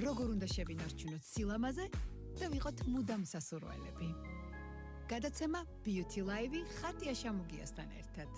როგორ უნდა შევინარჩუნოთ სილამაზე და ვიყოთ მუდამ სასურველები. გადაცემა Beauty Live ხატია შამუგიასთან ერთად.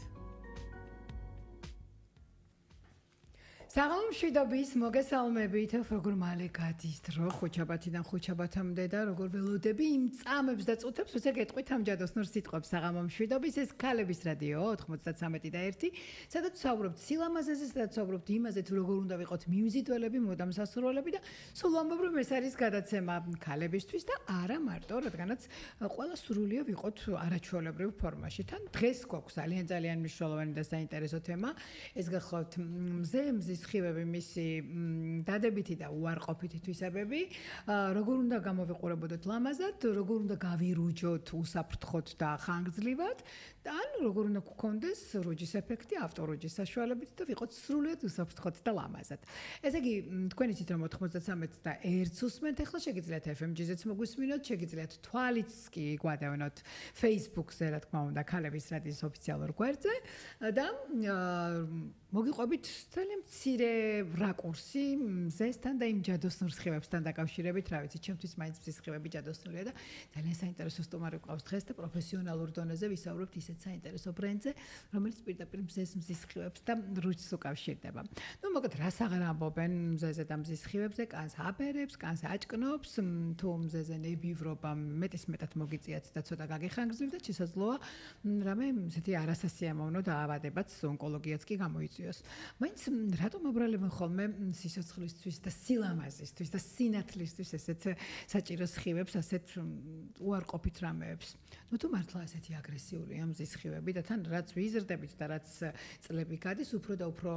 საღამო მშვიდობის მოგესალმებით, როგორ მალე გადის დრო ხუჩაბათიდან ხუჩაბათამდე და როგორ ველოდები იმ წამებს და წუთებს, როცა გეტყვით ამ ჯადოსნურ სიტყვებს. საღამო მშვიდობის ეს ქალების რადიო 93 და 1, სადაც ვსაუბრობთ სილამაზეზე, სადაც ვსაუბრობთ იმაზე, თუ როგორ უნდა ვიყოთ მიმზიდველები, მუდამ სასურველები და სულ ვამბობ, რომ ეს არის გადაცემა ქალებისთვის და არა მარტო, რადგანაც ყველა სრულია ვიყოთ არაჩვეულებრივ ფორმაში. თან დღეს გვაქვს ძალიან მნიშვნელოვანი და საინტერესო თემა. ეს გახლავთ მზის ხივები, მისი დადებითი და უარყოფითი თვისებები, როგორ უნდა გამოვიყურებოდოთ ლამაზად, როგორ უნდა გავირუჯოთ უსაფრთხოდ და ხანგრძლივად, და ან როგორ უნდა გქონდეს რუჯის ეფექტი ავტორუჯის საშუალებით და ვიყოთ სრულიად უსაფრთხოდ და ლამაზად. ესე იგი, თქვენ იცით რომ 93 და 1 უსმენთ, ახლა შეგიძლიათ FM-ჯიზეც მოგვისმინოთ, შეგიძლიათ თვალიც კი გვადევნოთ Facebook-ზე, რა თქმა უნდა, ქალების რადიოს ოფიციალურ გვერდზე და მოგიყვებით ძალიან მცირე რაკურსი მზესთან და იმ ჯადოსნურ სხივებთან დაკავშირებით, რა ვიცი, ჩემთვის მაინც მზის სხივები ჯადოსნურია და ძალიან საინტერესო სტუმარი გვყავს დღეს და პროფესიონალურ დონეზე ვისაუბრებთ ისეთ საინტერესო ბრენდზე, რომელიც პირდაპირ მზის სხივებს და რუჯს უკავშირდება. ნუ მოკლედ რას აღარ ამბობენ მზეზე და მზის სხივებზე, კანს აბერებს, კანს აჭკნობს, თუ მზეზე ნებივრობა მეტისმეტად მოგიწიათ და ცოტა გაგეხანგრძლივდეთ, შესაძლოა რამე ესეთი არასასიამოვნო დაავადებაც ონკოლოგიაც კი გამოიწვიოს. მაინც რატომ აბრალებენ ხოლმე სიცოცხლისთვის და სილამაზისთვის და სინათლისთვის ესეთ საჭირო სხივებს, ასეთ უარყოფით რამეებს? ნუ თუ მართლა ასეთი აგრესიულია მზის სხივები და თან რაც ვიზრდებით და რაც წლები გადის, უფრო და უფრო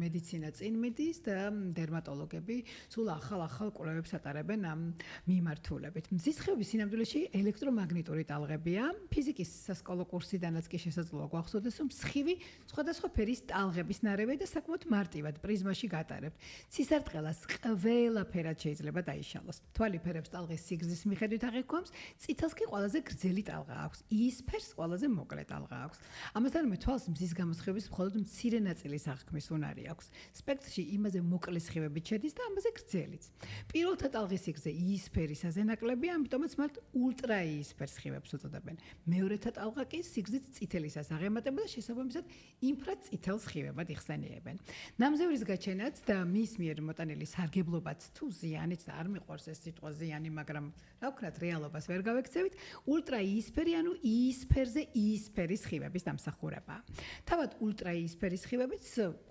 მედიცინა წინ მიდის და დერმატოლოგები სულ ახალ კვლევებს ატარებენ ამ მიმართულებით. მზის სხივების სინამდვილეში ელექტრომაგნიტური ტალღებია. ფიზიკის სასკოლო კურსიდანაც კი შესაძლოა გვახსოვდეს, რომ სხივი სხვადასხვა ფერის ტალღების ნარევია და საკმაოდ მარტივად პრიზმაში გატარებთ. ცისარტყელას ყველაფერად შეიძლება დაიშალოს. თვალი ფერებს ტალღის სიგრძის მიხედვით აღიქვამს, წითელს კი ყველაზე გრძელი ტალღა აქვს, იისფერს ყველაზე მოკლე ტალღა აქვს. ამასთანავე თვალს მზის გამოსხივების მხოლოდ მცირე ნაწილის აღქმის უნარი აქვს. სპექტრში იმაზე მოკლე სხივები შედის და ამაზე გრძელიც. პირველთა ტალღის სიგრძე იისფერისაზე ნაკლებია, ამიტომაც მათ ულტრაიისფერ სხივებს უწოდებენ. მეორეთა ტალღა კი სიგრძით წითელისას აღემატება და შესაბამისად ინფრაწითელ სხივებად იხსენიებენ. ნამზევრის გაჩენაც და მის მიერ მოტანილი სარგებლობაც თუ ზიანიც და არ მიყვარს ეს სიტყვა ზიანი, მაგრამ რა ვქნათ, რეალობას ვერ გავექცევით, ულტრაიისფერი ანუ იისფერზე იისფერის სხივების დამსახურებაა. თავად ულტრაიისფერის სხივებიც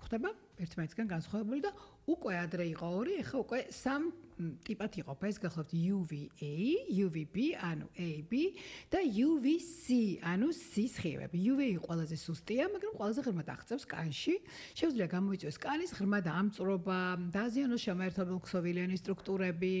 ხდება ერთმანეთისგან განსხვავებული და უკვე ადრე იყო 2, ახლა უკვე 3 ტიპად იყოფა. ეს გახლავთ UVA, UVB, ანუ AB და UVC, ანუ C სხივები. UVA ყველაზე სუსტია, მაგრამ ყველაზე ღრმად აღწევს კანში. შეუძლია გამოიწვიოს კანის ღრმა დამწვრობა, დააზიანოს შემაერთებელ ქსოვილიანი სტრუქტურები,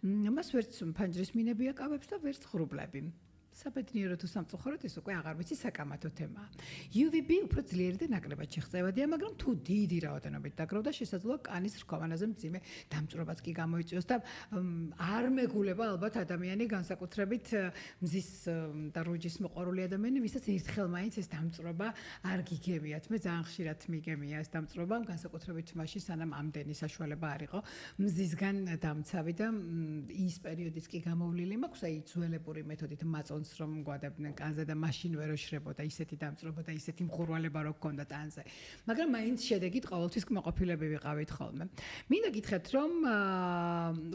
მას ვერც ფანჯრის მინები აკავებს და ვერც ღრუბლები. საბედნიერო თუ სამწუხაროდ ეს უკვე აღარ ვიცი საკამათო თემაა. UVB უფრო ძლიერი და ნაკლებად შეღწევადია, მაგრამ თუ დიდი რაოდენობით დაგროვდა, შესაძლოა კანის რქოვანაზე მძიმე დამწვრობაც კი გამოიწვიოს და არ მეგულება ალბათ ადამიანი განსაკუთრებით მზის და რუჯის მოყვარული ადამიანი, ვისაც ერთხელ მაინც ეს დამწვრობა არ გიგებიათ. მე ძალიან ხშირად მიგემია ეს დამწვრობა, განსაკუთრებით მაშინ სანამ ამდენი საშუალება არ იყო მზისგან დამცავი და ის პერიოდიც კი გამოვლილი მაქვს, აი ძველებური მეთოდით მაწონს რომ გვადებდნენ კანზე და მაშინ ვერ ოშრებოდა ისეთი დამწვრობა და ისეთი მღურვალება რო გქონდა ტანზე. მაგრამ მაინც შედეგით ყოველთვის კმაყოფილები ვიყავით ხოლმე. მინდა გითხრათ, რომ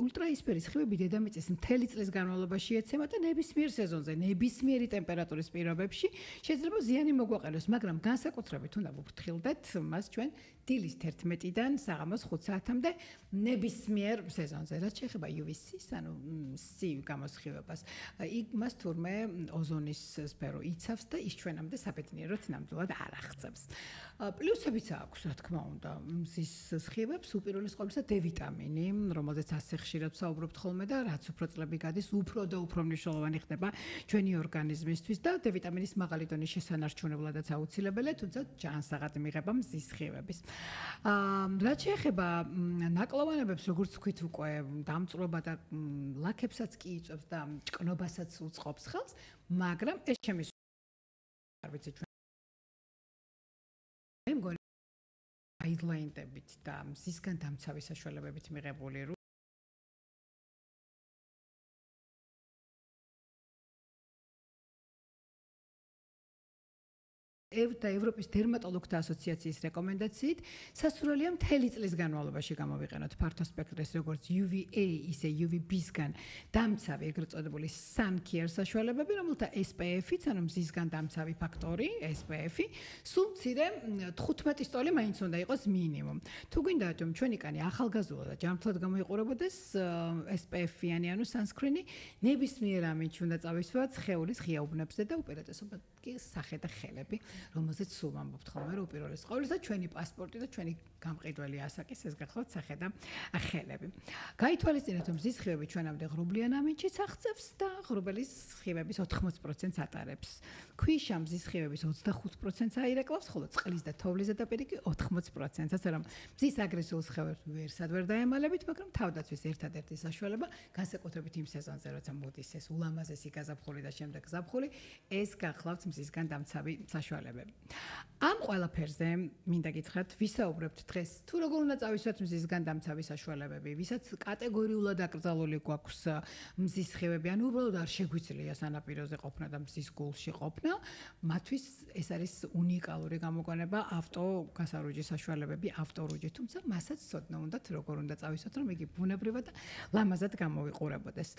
ულტრაისფერის სხივები დედამიწის მთელი წლის განმავლობაში ეცემა და ნებისმიერ სეზონზე, ნებისმიერი ტემპერატურის პირობებში შეიძლება ზიანი მოგვაყენოს, მაგრამ განსაკუთრებით უნდა ვუფრთხილდეთ მას ჩვენ დილის 11-დან საღამოს 5 საათამდე ნებისმიერ სეზონზე. რაც შეეხება UVC-ს, ანუ C გამოსხივებას, მას თურმე ოზონის სფერო იცავს და ის ჩვენამდე საბედნიეროდ ნამდვილად არ აღწევს. პლუსებიც აქვს, რა თქმა უნდა, მზის სხივებს, უპირველეს ყოვლისა D ვიტამინი, რომელზეც ასე ხშირად ვსაუბრობთ ხოლმე და რაც უფრო წლები გადის, უფრო და უფრო მნიშვნელოვანი ხდება ჩვენი ორგანიზმისთვის და D ვიტამინის მაღალი დონის შესანარჩუნებლადაც აუცილებელია, თუმცა ჯანსაღად მიღება მზის სხივების. რაც შეეხება ნაკლოვანებებს, როგორც ვქვით, უკვე დამწვრობა და ლაქებსაც კი იწვევს და ჭკნობასაც უწყობს ხელს, მაგრამ ეს ჩემი არ ვიცი ჩვენ მე მგონი გაიდლაინებით და მზისგან დამცავის საშუალებებით მიღებული და ევროპის დერმატოლოგთა ასოციაციის რეკომენდაციით სასურველია მთელი წლის განმავლობაში გამოვიყენოთ ფართო სპექტრის როგორც UVA ისე UVB-სგან დამცავი ეგრეთ წოდებული sun care საშუალებები, რომელთა SPF-იც, ანუ მზისგან დამცავი ფაქტორი, SPF-ი, სულ მცირე 15 სტოლი მაინც უნდა იყოს მინიმუმ. თუ გვინდა რომ ჩვენი კანი ახალგაზრდა და ჯანმრთელად გამოიყურებოდეს SPF-იანი, ანუ sunscreen-ი, ნებისმიერ ამით უნდა წავისვათ სხეულის ღია უბნებზე და უპირატესობა კი სახე და ხელები, რომელზეც სულ ვამბობთ ხოლმე, რომ უპირველეს ყოვლისა ჩვენი პასპორტი და ჩვენი გამყიდველი ასაკის ეს გახლავთ სახე და ხელები. გაითვალისწინეთ, რომ მზის სხივები ჩვენამდე ღრუბლიან ამინჩიც აღწევს და ღრუბელის სხივების 80%-ს ატარებს. ქვიშა მზის სხივების 25%-ს აირეკლავს, ხოლო წყლის და თოვლის ზედაპირი კი 80%-ს, ასე რომ მზის აგრესიულ სხივებს ვერსად ვერ დაემალებით, მაგრამ თავდაცვის ერთადერთი საშუალება, განსაკუთრებით იმ სეზონზე, როცა მოდის ეს ულამაზესი გაზაფხული და შემდეგ ზაფხული, ეს გახლავთ მზისგან დამცავი საშუალებები. ამ ყველაფერზე მინდა გითხრათ, ვისაუბრებთ დღეს, თუ როგორ უნდა წავისვათ მზისგან დამცავი საშუალებები, ვისაც კატეგორიულად აკრძალული გვაქვს მზის სხივები, ანუ უბრალოდ არ შეგვიძლია სანაპიროზე ყოფნა და მზის გულში ყოფნა, მათთვის ეს არის უნიკალური გამოგონება ავტოგასარუჯის საშუალებები ავტორუჯი, თუმცა მასაც ცოდნა უნდათ როგორ უნდა წავისვათ, რომ იგი ბუნებრივად და ლამაზად გამოვიყურებოდეს.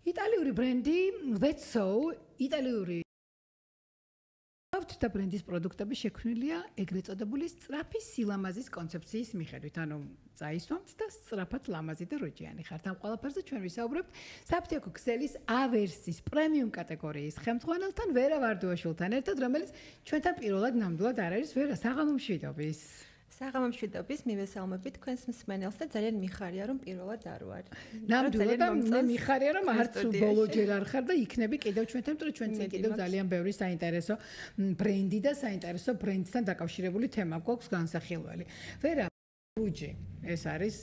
იტალიური ბრენდი Vezzo, იტალიური და ბრენდის პროდუქტები შექმნილია ეგრეთ წოდებული სწრაფი სილამაზის კონცეფციის მიხედვით, ანუ წაისვამთ და სწრაფად ლამაზი და როჯიანი ხართ. ამ ყველაფერზე ჩვენ ვისაუბრებთ საფთიაქო ქსელის ავერსის პრემიუმ კატეგორიის ხელმძღვანელთან ვერა ვარდუაშვილთან ერთად, რომელიც ჩვენთან პირველად ნამდვილად არ არის. ვერა, საღამო მშვიდობის. საღამო მშვიდობის, მივესალმებით თქვენს მსმენელს და ძალიან მიხარია რომ პირველად არ ვარ. ნამდვილად მე მიხარია რომ არც ბოლოჯერ არ ხარ და იქნები კიდევ ჩვენთან, თუმცა ჩვენ წინ კიდევ ძალიან ბევრი საინტერესო ბრენდი და საინტერესო ბრენდთან დაკავშირებული თემა გვაქვს განსახილველი. ვერა რუჯი ეს არის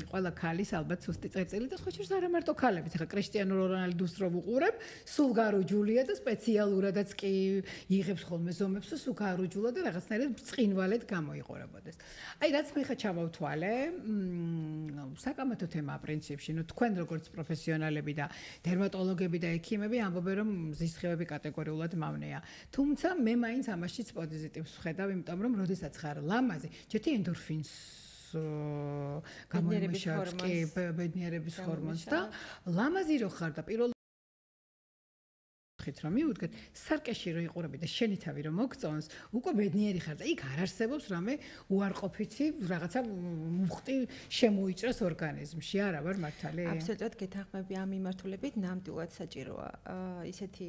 ყველა ქალის ალბათ სუსტი წერტილი და სხვა შორის არა მარტო ქალებიც. ახლა კრისტიანო რონალდუს რო ვუყურებ, სულ გარუჯულია და სპეციალურადაც კი იღებს ხოლმე ზომებს, სულ გარუჯულა და რაღაცნაირად ბრწყინვალედ გამოიყურებოდეს. აი რაც მე ხა ჩამოვთვალე, საკამათო თემაა პრინციპში. ნუ თქვენ როგორც პროფესიონალები და დერმატოლოგები და ექიმები ამბობენ რომ მზის სხივები კატეგორიულად მავნეა. თუმცა მე მაინც ამაშიც პოზიტივს ვხედავ, იმიტომ რომ როდესაც ხარ ლამაზი, ჯეთი ენდორფინს გამოიმუშავებს კი ბედნიერების ჰორმონს და ლამაზი რო ხარ და პირველ რომ მიუდგეთ სარკეში რო იყურები და შენი თავი რომ მოგწონს, უკვე ბედნიერი ხარ და იქ არ არსებობს რამე უარყოფითი რაღაცა მუხტი შემოიჭრას ორგანიზმში, არა ვარ მართალი? აბსოლუტურად გეთანხმები ამ მიმართულებით, ნამდვილად საჭიროა ისეთი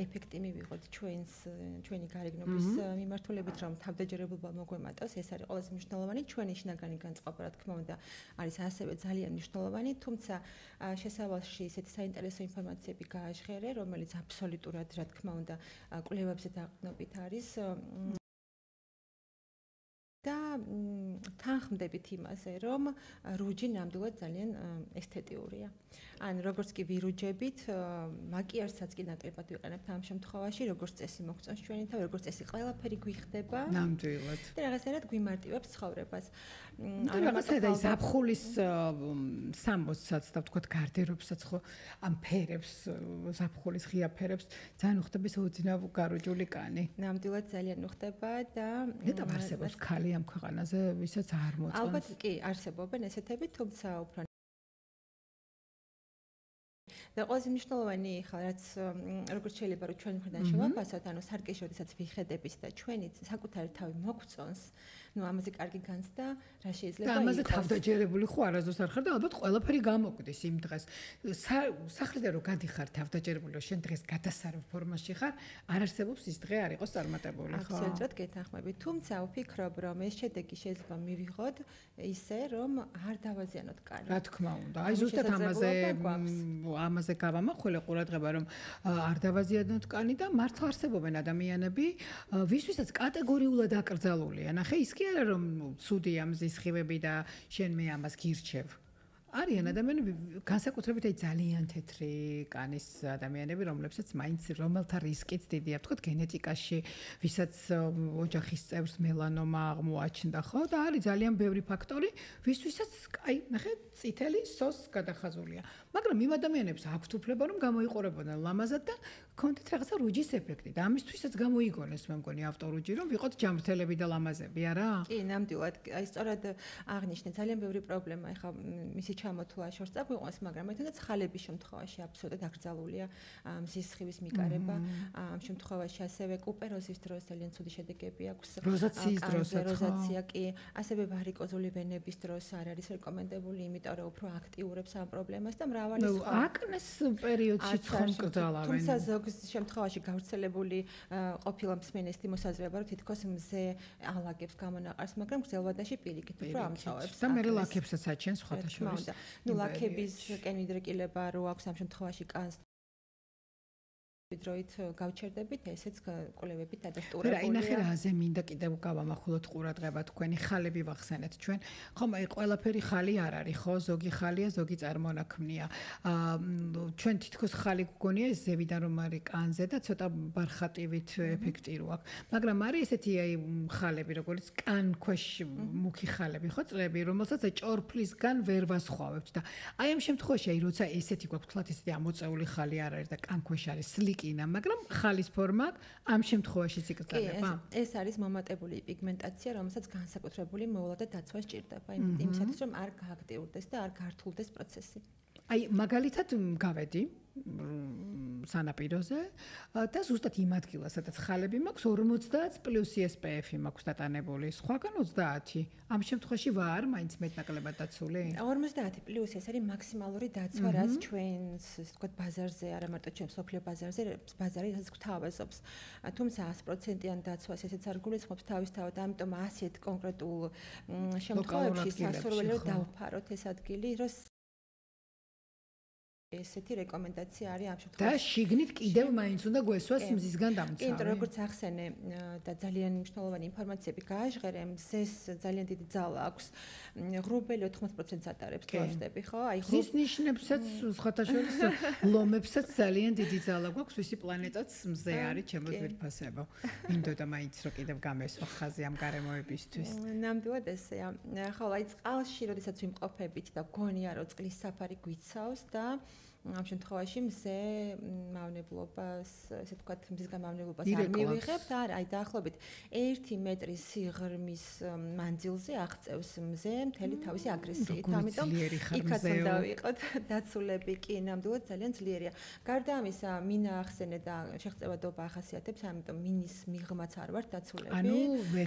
ეფექტი მივიღოთ ჩვენი გარეგნობის მიმართულებით, რომ თავდაჯერებულობა მოგვემატოს, ეს არის ყველაზე მნიშვნელოვანი, ჩვენი შინაგანი განწყობა, რა თქმა უნდა, არის ასევე ძალიან მნიშვნელოვანი, თუმცა შესავალში ისეთი საინტერესო ინფორმაციები გააჟღერე, რომელიც აბსოლუტურად, რა თქმა უნდა, კვლევებზე დაყრდნობით არის და თანხმდებით იმაზე, რომ რუჯი ნამდვილად ძალიან ესთეტიურია. ან როგორც კი ვირუჯებით, მაკიაჟსაც კი ნაკლებად ვიყენებთ ამ შემთხვევაში, როგორც წესი მოგწონს ჩვენი თავი, როგორც წესი ყველაფერი გვიხდება. ნამდვილად. და რაღაცნაირად გვიმარტივებს ცხოვრებას. რაღაცა ის ზაფხულის სამბოსაც და ვთქვათ გარდერობსაც ხო ამ ფერებს, ზაფხულის ღია ფერებს ძალიან უხდება ეს უძინავ გარუჯული კანი. ნამდვილად ძალიან უხდება და ნეტა არსებობს ქალი ამ ქვეყანაზე, ვისაც არ მოწონს. ალბათ კი არსებობენ ესეთები, თუმცა უფრო და ყველაზე მნიშვნელოვანი ხა რაც როგორც შეიძლება რომ ჩვენ მხრიდან შევაფასოთ, ანუ სარკეში როდესაც ვიხედებით და ჩვენი საკუთარი თავი მოგწონს, ну ამაზე კარგი განცდა რა შეიძლება იყოს. ამაზე თავდაჯერებული ხო არასდროს არ ხარ და ალბათ ყველაფერი გამოკვდის იმ დღეს. სახლიდან რომ გადიხარ თავდაჯერებული, შენ დღეს გადასარევ ფორმაში ხარ, არ არსებობს ის დღე არ იყოს წარმატებული, ხო? აბსოლუტურად გეთანხმები. თუმცა ვფიქრობ, რომ ეს შედეგი შეიძლება მივიღოთ ისე, რომ არ დავაზიანოთ კანი. რა თქმა უნდა. აი ზუსტად ამაზე გავამახვილე ყურადღება, რომ არ დავაზიანოთ კანი და მართლა არსებობენ ადამიანები, ვისთვისაც კატეგორიულად აკრძალულია. ნახე, ის კი არა რომ ცუდია მზის სხივები და შენ მე ამას გირჩევ. არიან ადამიანები განსაკუთრებით აი ძალიან თეთრი კანის ადამიანები, რომლებსაც მაინც რომელთა რისკიც დიდია, ვთქვათ გენეტიკაში, ვისაც ოჯახის წევრს მელანომა აღმოაჩნდა, ხო? და არის ძალიან ბევრი ფაქტორი, ვისთვისაც აი, ნახე, წითელი სოს გადახაზულია. მაგრამ იმ ადამიანებს აქვთ უფლება, რომ გამოიყურებოდნენ ლამაზად და კონდეთ რაღაცა რუჯის ეფექტი. და ამისთვისაც გამოიგონეს, მე მგონი ავტორუჯი, რომ ვიყოთ ჯამრთელები და ლამაზები, არა? კი, ნამდვილად. აი, სწორად აღნიშნე, ძალიან ბევრი პრობლემა ეხა მისი ჩამოთვლა შორს წაგვიყვანს, მაგრამ ერთადაც ხალების შემთხვევაში აბსოლუტურად აკრძალულია მზის სხივის მიკარება. ამ შემთხვევაში ასევე კუპეროზის დროს ძალიან ცუდი შედეგები აქვს. როზაციის დროსაც, როზაცია კი, ასევე ვარიკოზული ვენების დროს არ არის რეკომენდებული, იმიტომ რომ უფრო აქტიურებს ამ პრობლემას და მრავალი სხვა. აკნეს პერიოდში ხომ კრძალავენ. თუმცა ზოგ შემთხვევაში გავრცელებული ყოფილა მსმენელთა მოსაზრება, რომ თითქოს მზე ალაგებს გამონაყარს, მაგრამ გრძელვადაში პირიქით უფრო ამწავებს. და მე ლაქებსაც აჩენს სხვათა შორის. ნუ ლაქების კენვიდრეკილება რო აქვს ამ შემთხვევაში კანს დროით გავჩერდებით, ესეც კვლევებით დადასტურებულია. აი ნახე რაზე მინდა კიდევ გავამახვილოთ ყურადღება თქვენი ხალები ვახსენეთ ჩვენ. ხომ აი ყველაფერი ხალი არ არის, ხო? ზოგი ხალია, ზოგი წარმონაქმნია. ჩვენ თითქოს ხალი გგონია ეს ზევიდან რომ არის კანზე და ცოტა ბარხატივით ეფექტი რო აქვს. მაგრამ არის ესეთი აი ხალები, როგორც კან ქვეშ მუქი ხალები, ხო? წრები, რომელსაც აი ჭორფლისგან ვერ ვასხვავებთ და აი ამ შემთხვევაში აი როცა ესეთი გვაქვს, თლათ ესეთი ამოწეული ხალი არ არის და კან ქვეშ არის სლიკინა, მაგრამ ხალის ფორმა ამ შემთხვევაშიც იკრძალება. ეს არის მომატებული პიგმენტაცია, რომელსაც განსაკუთრებული მოვლა და დაცვა სჭირდება, იმისათვის რომ არ გააქტიურდეს და არ გართულდეს პროცესი. აი მაგალითად გავედი სანაპიროზე და ზუსტად იმ ადგილას, სადაც ხალები მაქვს 50 პლუს SPF-ი მაქვს დატანებული, სხვაგან 30. ამ შემთხვევაში ვარ მაინც მეტნაკლებად დაცული? 50 პლუს ეს არის მაქსიმალური დაცვა, რაც ჩვენს, ასე ვთქვათ, ბაზარზე, არა მარტო ჩვენ სოფლიო ბაზარზე, ბაზარი რაც გვთავაზობს. თუმცა 100%-იან დაცვას ესეც არ გულისხმობს თავისთავად, ამიტომ ასეთ კონკრეტულ შემთხვევებში სასურველია დავფაროთ ეს ადგილი, რომ ესეთი რეკომენდაცია არის ამ შემთხვევაში. და შიგნით კიდევ მაინც უნდა გვესვას მზისგან დამცავი. კი, იმიტომ როგორც ახსენე და ძალიან მნიშვნელოვანი ინფორმაციები გააჟღერე, მზეს ძალიან დიდი ძალა აქვს. ღრუბელი 80%-ს ატარებს ტვარსტები, ხო? აი მზის ნიშნებსაც სხვათა შორის ლომებსაც ძალიან დიდი ძალა გვაქვს, ვისი პლანეტაც მზე არის, ჩემო ძვირფასებო. მინდოდა მაინც რომ კიდევ გამესვა ხაზი ამ გარემოებისთვის. ნამდვილად ესეა. ხო, აი წყალში, როდესაც ვიმყოფებით და გონია რომ წყლის საფარი გვიცავს და ამ შემთხვევაში მზე მავნებლობას, ესე ვთქვათ, მზისგან მავნებლობას არ მივიღებთ, აი დაახლოებით 1 მეტრის სიღრმის მანძილზე აღწევს მზე მთელი თავისი აგრესიით. ამიტომ იქაც უნდა ვიყოთ დაცულები, კი, ნამდვილად ძალიან ძლიერია. გარდა ამისა, მინა ახსენე და შეღწევადობა ახასიათებს, ამიტომ მინის მიღმაც არ ვართ დაცულები. ანუ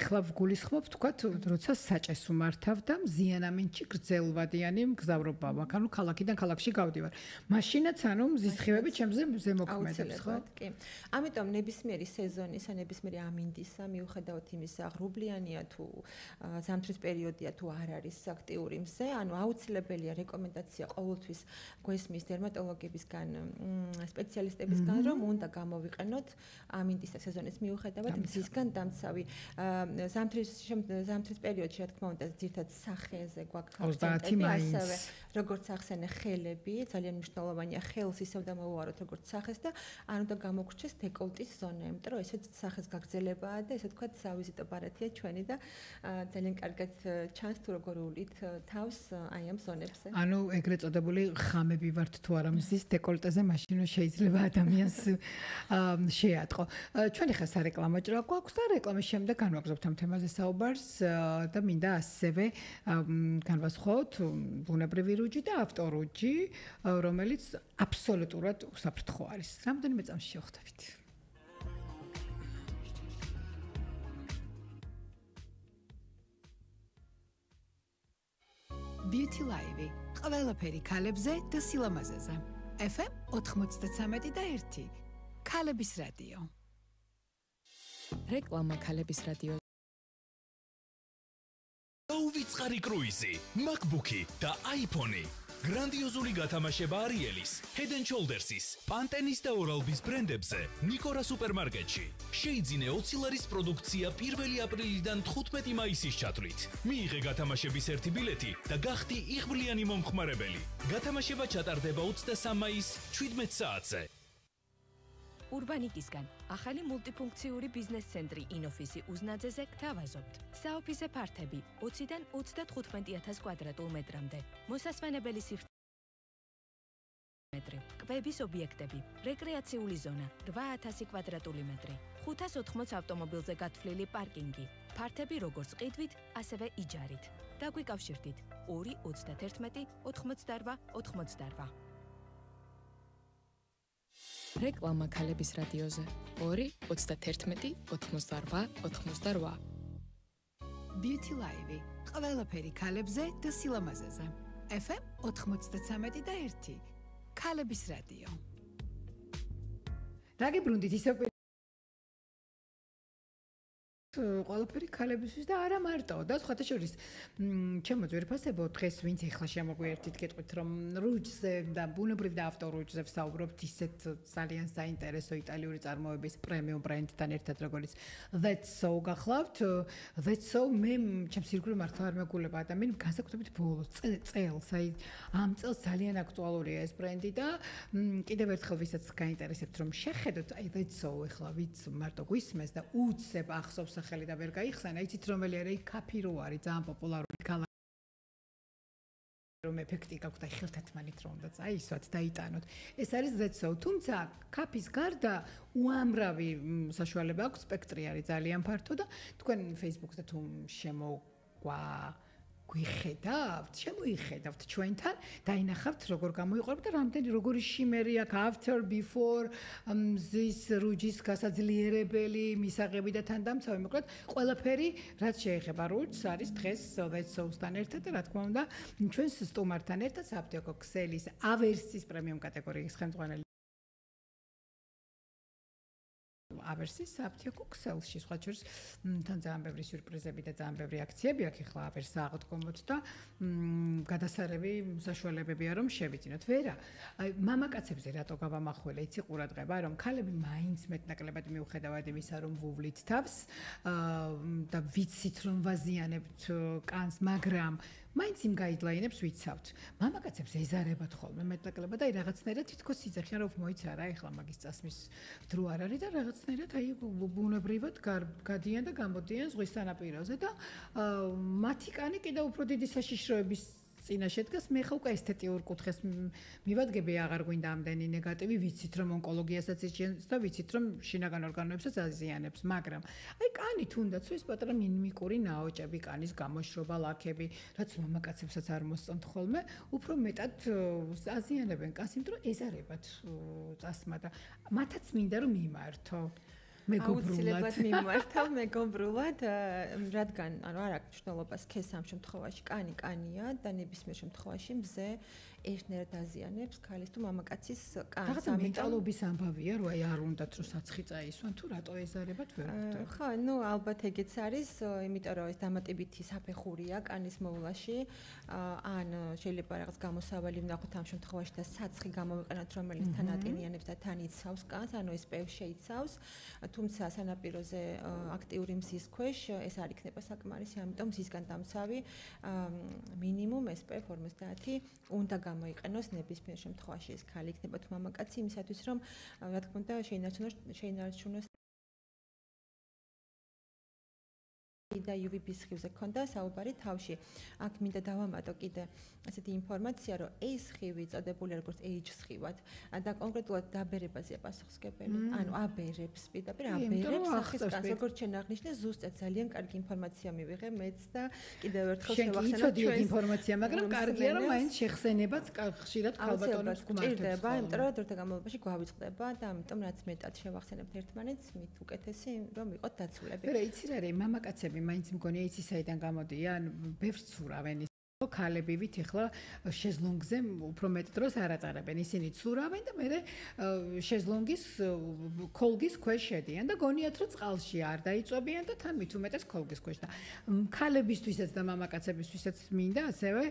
ეხლა ვგულისხმობ, ვთქვათ, როცა საჭეს უმართავ და მზიანამინჩი გრძელვადიანი მგზავრობა მაქვს, ანუ ქალაქიდან ქალაქში გავდივარ. მაშინაც ანუ მზის სხივები ჩემზე ზემოქმედებს, ხო? კი. ამიტომ ნებისმიერი სეზონისა, ნებისმიერი ამინდისა, მიუხედავად იმისა, ღრუბლიანია თუ ზამთრის პერიოდია თუ არ არის აქტიური მზე, ანუ აუცილებელია რეკომენდაცია ყოველთვის გვესმის დერმატოლოგებისგან, სპეციალისტებისგან, რომ უნდა გამოვიყენოთ ამინდისა სეზონის მიუხედავად მზისგან დამცავი. ზამთრის პერიოდში, რა თქმა უნდა, ძირთად სახეზე გვაქვს აქცენტები, ასევე როგორც ახსენე ხელები, ძალიან მნიშვნელოვანია ხელს ისევ დამოვუაროთ როგორც სახეს და არ უნდა გამოგვრჩეს დეკოლტის ზონა, იმიტომ რომ ესეც სახეს გაგრძელებაა და ესე ვთქვათ, სავიზიტო ბარათია ჩვენი და ძალიან კარგად ჩანს თუ როგორ უვლით თავს აი ამ ზონებზე. ანუ ეგრეთ წოდებული ხამები ვართ თუ არა მზის დეკოლტეზე, მაშინ შეიძლება ადამიანს შეატყო. ჩვენ ახლა სარეკლამო ჭრა გვაქვს და რეკლამის შემდეგ განვაგრძობთ ამ თემაზე საუბარს და მინდა ასევე განვასხვაოთ ბუნებრივი რუჯი და ავტორუჯი, რომელიც აბსოლუტურად უსაფრთხო არის. რამდენიმე წამში შევხვდებით. Beauty Live. ყველაფერი ქალებზე და სილამაზეზე. FM 93 და 1. ქალების რადიო. რეკლამა ქალების რადიო. უვიწყარი კრუიზი, MacBook-ი და iPhone-ი. გრანდიოზული გათამაშება Ariel-ის, Head & Shoulders-ის, Pantene-ის და Oral-B-ის ბრენდებზე Nikora სუპერმარკეტში. შეიძინე 20 ლარის პროდუქცია 1 აპრილიდან 15 მაისის ჩათვლით. მიიღე გათამაშების ერთი ბილეთი და გახდი იღბლიანი მომხმარებელი. გათამაშება ჩატარდება 23 მაისს 17 საათზე. Urbanikisgan ახალი მულტიფუნქციური ბიზნეს ცენტრი ინოფისი უზნაძეზე გთავაზობთ. საოფისე ფართები 20-დან 35,000 კვადრატულ მეტრამდე. მოსასვენებელი სივრცე მეტრი. კვების ობიექტები, რეკრეაციული ზონა 8,000 კვადრატული მეტრი. 580 ავტომობილზე გათვლილი პარკინგი. ფართები როგორც ყიდვით, ასევე იჯარით. დაგვიკავშირდით 2 31 88 88. რეკლამა ქალების რადიოზე 2 31 88 88. Beauty Live. ყველაფერი ქალებზე და სილამაზეზე. FM 93 და 1. ქალების რადიო. რა გიბრუნდით ისე ყველაფერი ქალებისთვის და არა მარტო და სხვათა შორის ჩემო ძვირფასებო დღეს ვინც ეხლა შემოგვიერთით გეტყვით რომ რუჯზე და ბუნებრივ და ავტორუჯზე ვსაუბრობთ ისეთ ძალიან საინტერესო იტალიური წარმოების პრემიუმ ბრენდთან ერთად როგორც That's So გახლავთ That's So მე ჩემს ირგვლივ მართლა არ მეგულება ადამიანი განსაკუთრებით ბოლოს წელს აი ამ წელს ძალიან აქტუალურია ეს ბრენდი და კიდევ ერთხელ ვისაც გაინტერესებთ რომ შეხედოთ აი That's So ეხლა ვიც მარტო გვისმეს და უცებ ახსოვს ხელი და ვერ გაიხსნა, იცით რომელი არის კაფი რო არის ძალიან პოპულარული კალა რომ ეფექტი გაქვთ და ხელთათმანით რომ და აი ისვათ დაიტანოთ. ეს არის That's So, თუმცა კაფის გარდა უამრავი საშუალება აქვს, სპექტრი არის ძალიან ფართო და თქვენ Facebook-ზე თუ შემოიხედავთ ჩვენთან, დაინახავთ როგორ გამოიყურებთ და რამდენი როგორი შიმერი აქვს after before this რუჯის გასაძლიერებელი მისაღები და თანდამცავი მოკლედ ყველაფერი რაც შეეხება რუჯს არის დღეს That's So-სთან ერთად და რა თქმა უნდა ჩვენს სტუმართან ერთად საფთიაქო ქსელის ავერსის პრემიუმ კატეგორიის ხელმძღვანელი ავერსის საფთიაქო ქსელში სხვა შორის თან ძალიან ბევრი სიურპრიზები და ძალიან ბევრი აქციები აქვს ახლა ავერსს აღდგომოთ და გადასარევი საშუალებებია რომ შევიძინოთ ვერა აი მამაკაცებზე რატო გავამახველე იცი ყურადღება რომ ქალები მაინც მეტნაკლებად მიუხედავად იმისა რომ ვუვლით თავს და ვიცით რომ ვაზიანებთ კანს მაგრამ მაინც იმ გაიდლაინებს ვიცავთ. მამაკაცებს ეზარებათ ხოლმე მეტნაკლებად და აი რაღაცნაირად თითქოს იცეხიან რომ მოიცა რა ეხლა მაგის წასმის დრო არ არის და რაღაცნაირად აი ბუნებრივად გადიან და გამოდიან ზღვის სანაპიროზე და მათი კანი კიდევ უფრო დიდი საშიშროების წინაშე დგას მე ხა უკვე ესთეტიურ კუთხეს მივადგები აღარ გვინდა ამდენი ნეგატივი ვიცით რომ ონკოლოგიასაც იჭენს და ვიცით რომ შინაგან ორგანოებსაც აზიანებს მაგრამ აი კანი თუნდაც ის პატარა მინიმიკური ნაოჭები კანის გამოშრობა ლაქები რაც მამაკაცებსაც არ მოსწონთ ხოლმე უფრო მეტად აზიანებენ კანს იმიტომ რომ ეზარებათ წასმა და მათაც მინდა რომ მიმართო აუცილებლად მიმართავ მეგობრულად რადგან ანუ არ აქვს მნიშვნელობას სქესს ამ შემთხვევაში კანი კანია და ნებისმიერ შემთხვევაში მზე ერთნაირად აზიანებს ქალის თუ მამაკაცის კანს ამიტომ მენტალობის ამბავია რომ აი არ უნდათ რომ საცხი წაისვან თუ რატო ეზარებათ ვერ ვხვდები ხო ნუ ალბათ ეგეც არის იმიტომ რომ ეს დამატებითი საფეხურია კანის მოვლაში ან შეიძლება რაღაც გამოსავალი ვნახოთ ამ შემთხვევაში და საცხი გამოვიყენოთ რომელიც თან ატენიანებს და თან იცავს კანს ანუ ეს პევ შეიცავს თუმცა სანაპიროზე აქტიური მზის ქვეშ ეს არ იქნება საკმარისი, ამიტომ მზისგან დამცავი მინიმუმ SPF 50 უნდა გამოიყენოს ნებისმიერ შემთხვევაში ეს ქალი იქნება თუ მამაკაცი იმისათვის რომ რა თქმა უნდა შეინარჩუნოს და UVB სხივზე ქონდა საუბარი თავში. აქ მინდა დავამატო კიდე ასეთი ინფორმაცია, რომ ეს სხივი წოდებული როგორც age სხივად და კონკრეტულად დაბერებაზეა პასუხისმგებელი. ანუ აბერებს, პირდაპირ აბერებს სახის კანს, როგორც ჩვენ აღნიშნე, ზუსტად ძალიან კარგი ინფორმაცია მივიღე მეც და კიდევ ერთხელ შევახსენებ ჩვენს ინფორმაცია, მაგრამ კარგია რომ მაინც შეხსენებაც ხშირად ქალბატონებს გმართებს. იმიტომ რომ დროთა განმავლობაში გვავიწყდება და ამიტომ რაც მეტად შევახსენებთ ერთმანეთს, მით უკეთესი რომ იყოთ დაცულები. რა იცი რა არის მამაკაცები მაინც მგონია იცი საიდან გამოდიან ბევრს ცურავენ ქალებივით ეხლა შეზლონგზე უფრო მეტ დროს არ ატარებენ. ისინი ცურავენ და მე შეზლონგის კოლგის ქვეშ შედიან და გონიათ რომ წყალში არ დაიწვებიან და თან მით უმეტეს კოლგის ქვეშ და ქალებისთვისაც და მამაკაცებისთვისაც მინდა ასევე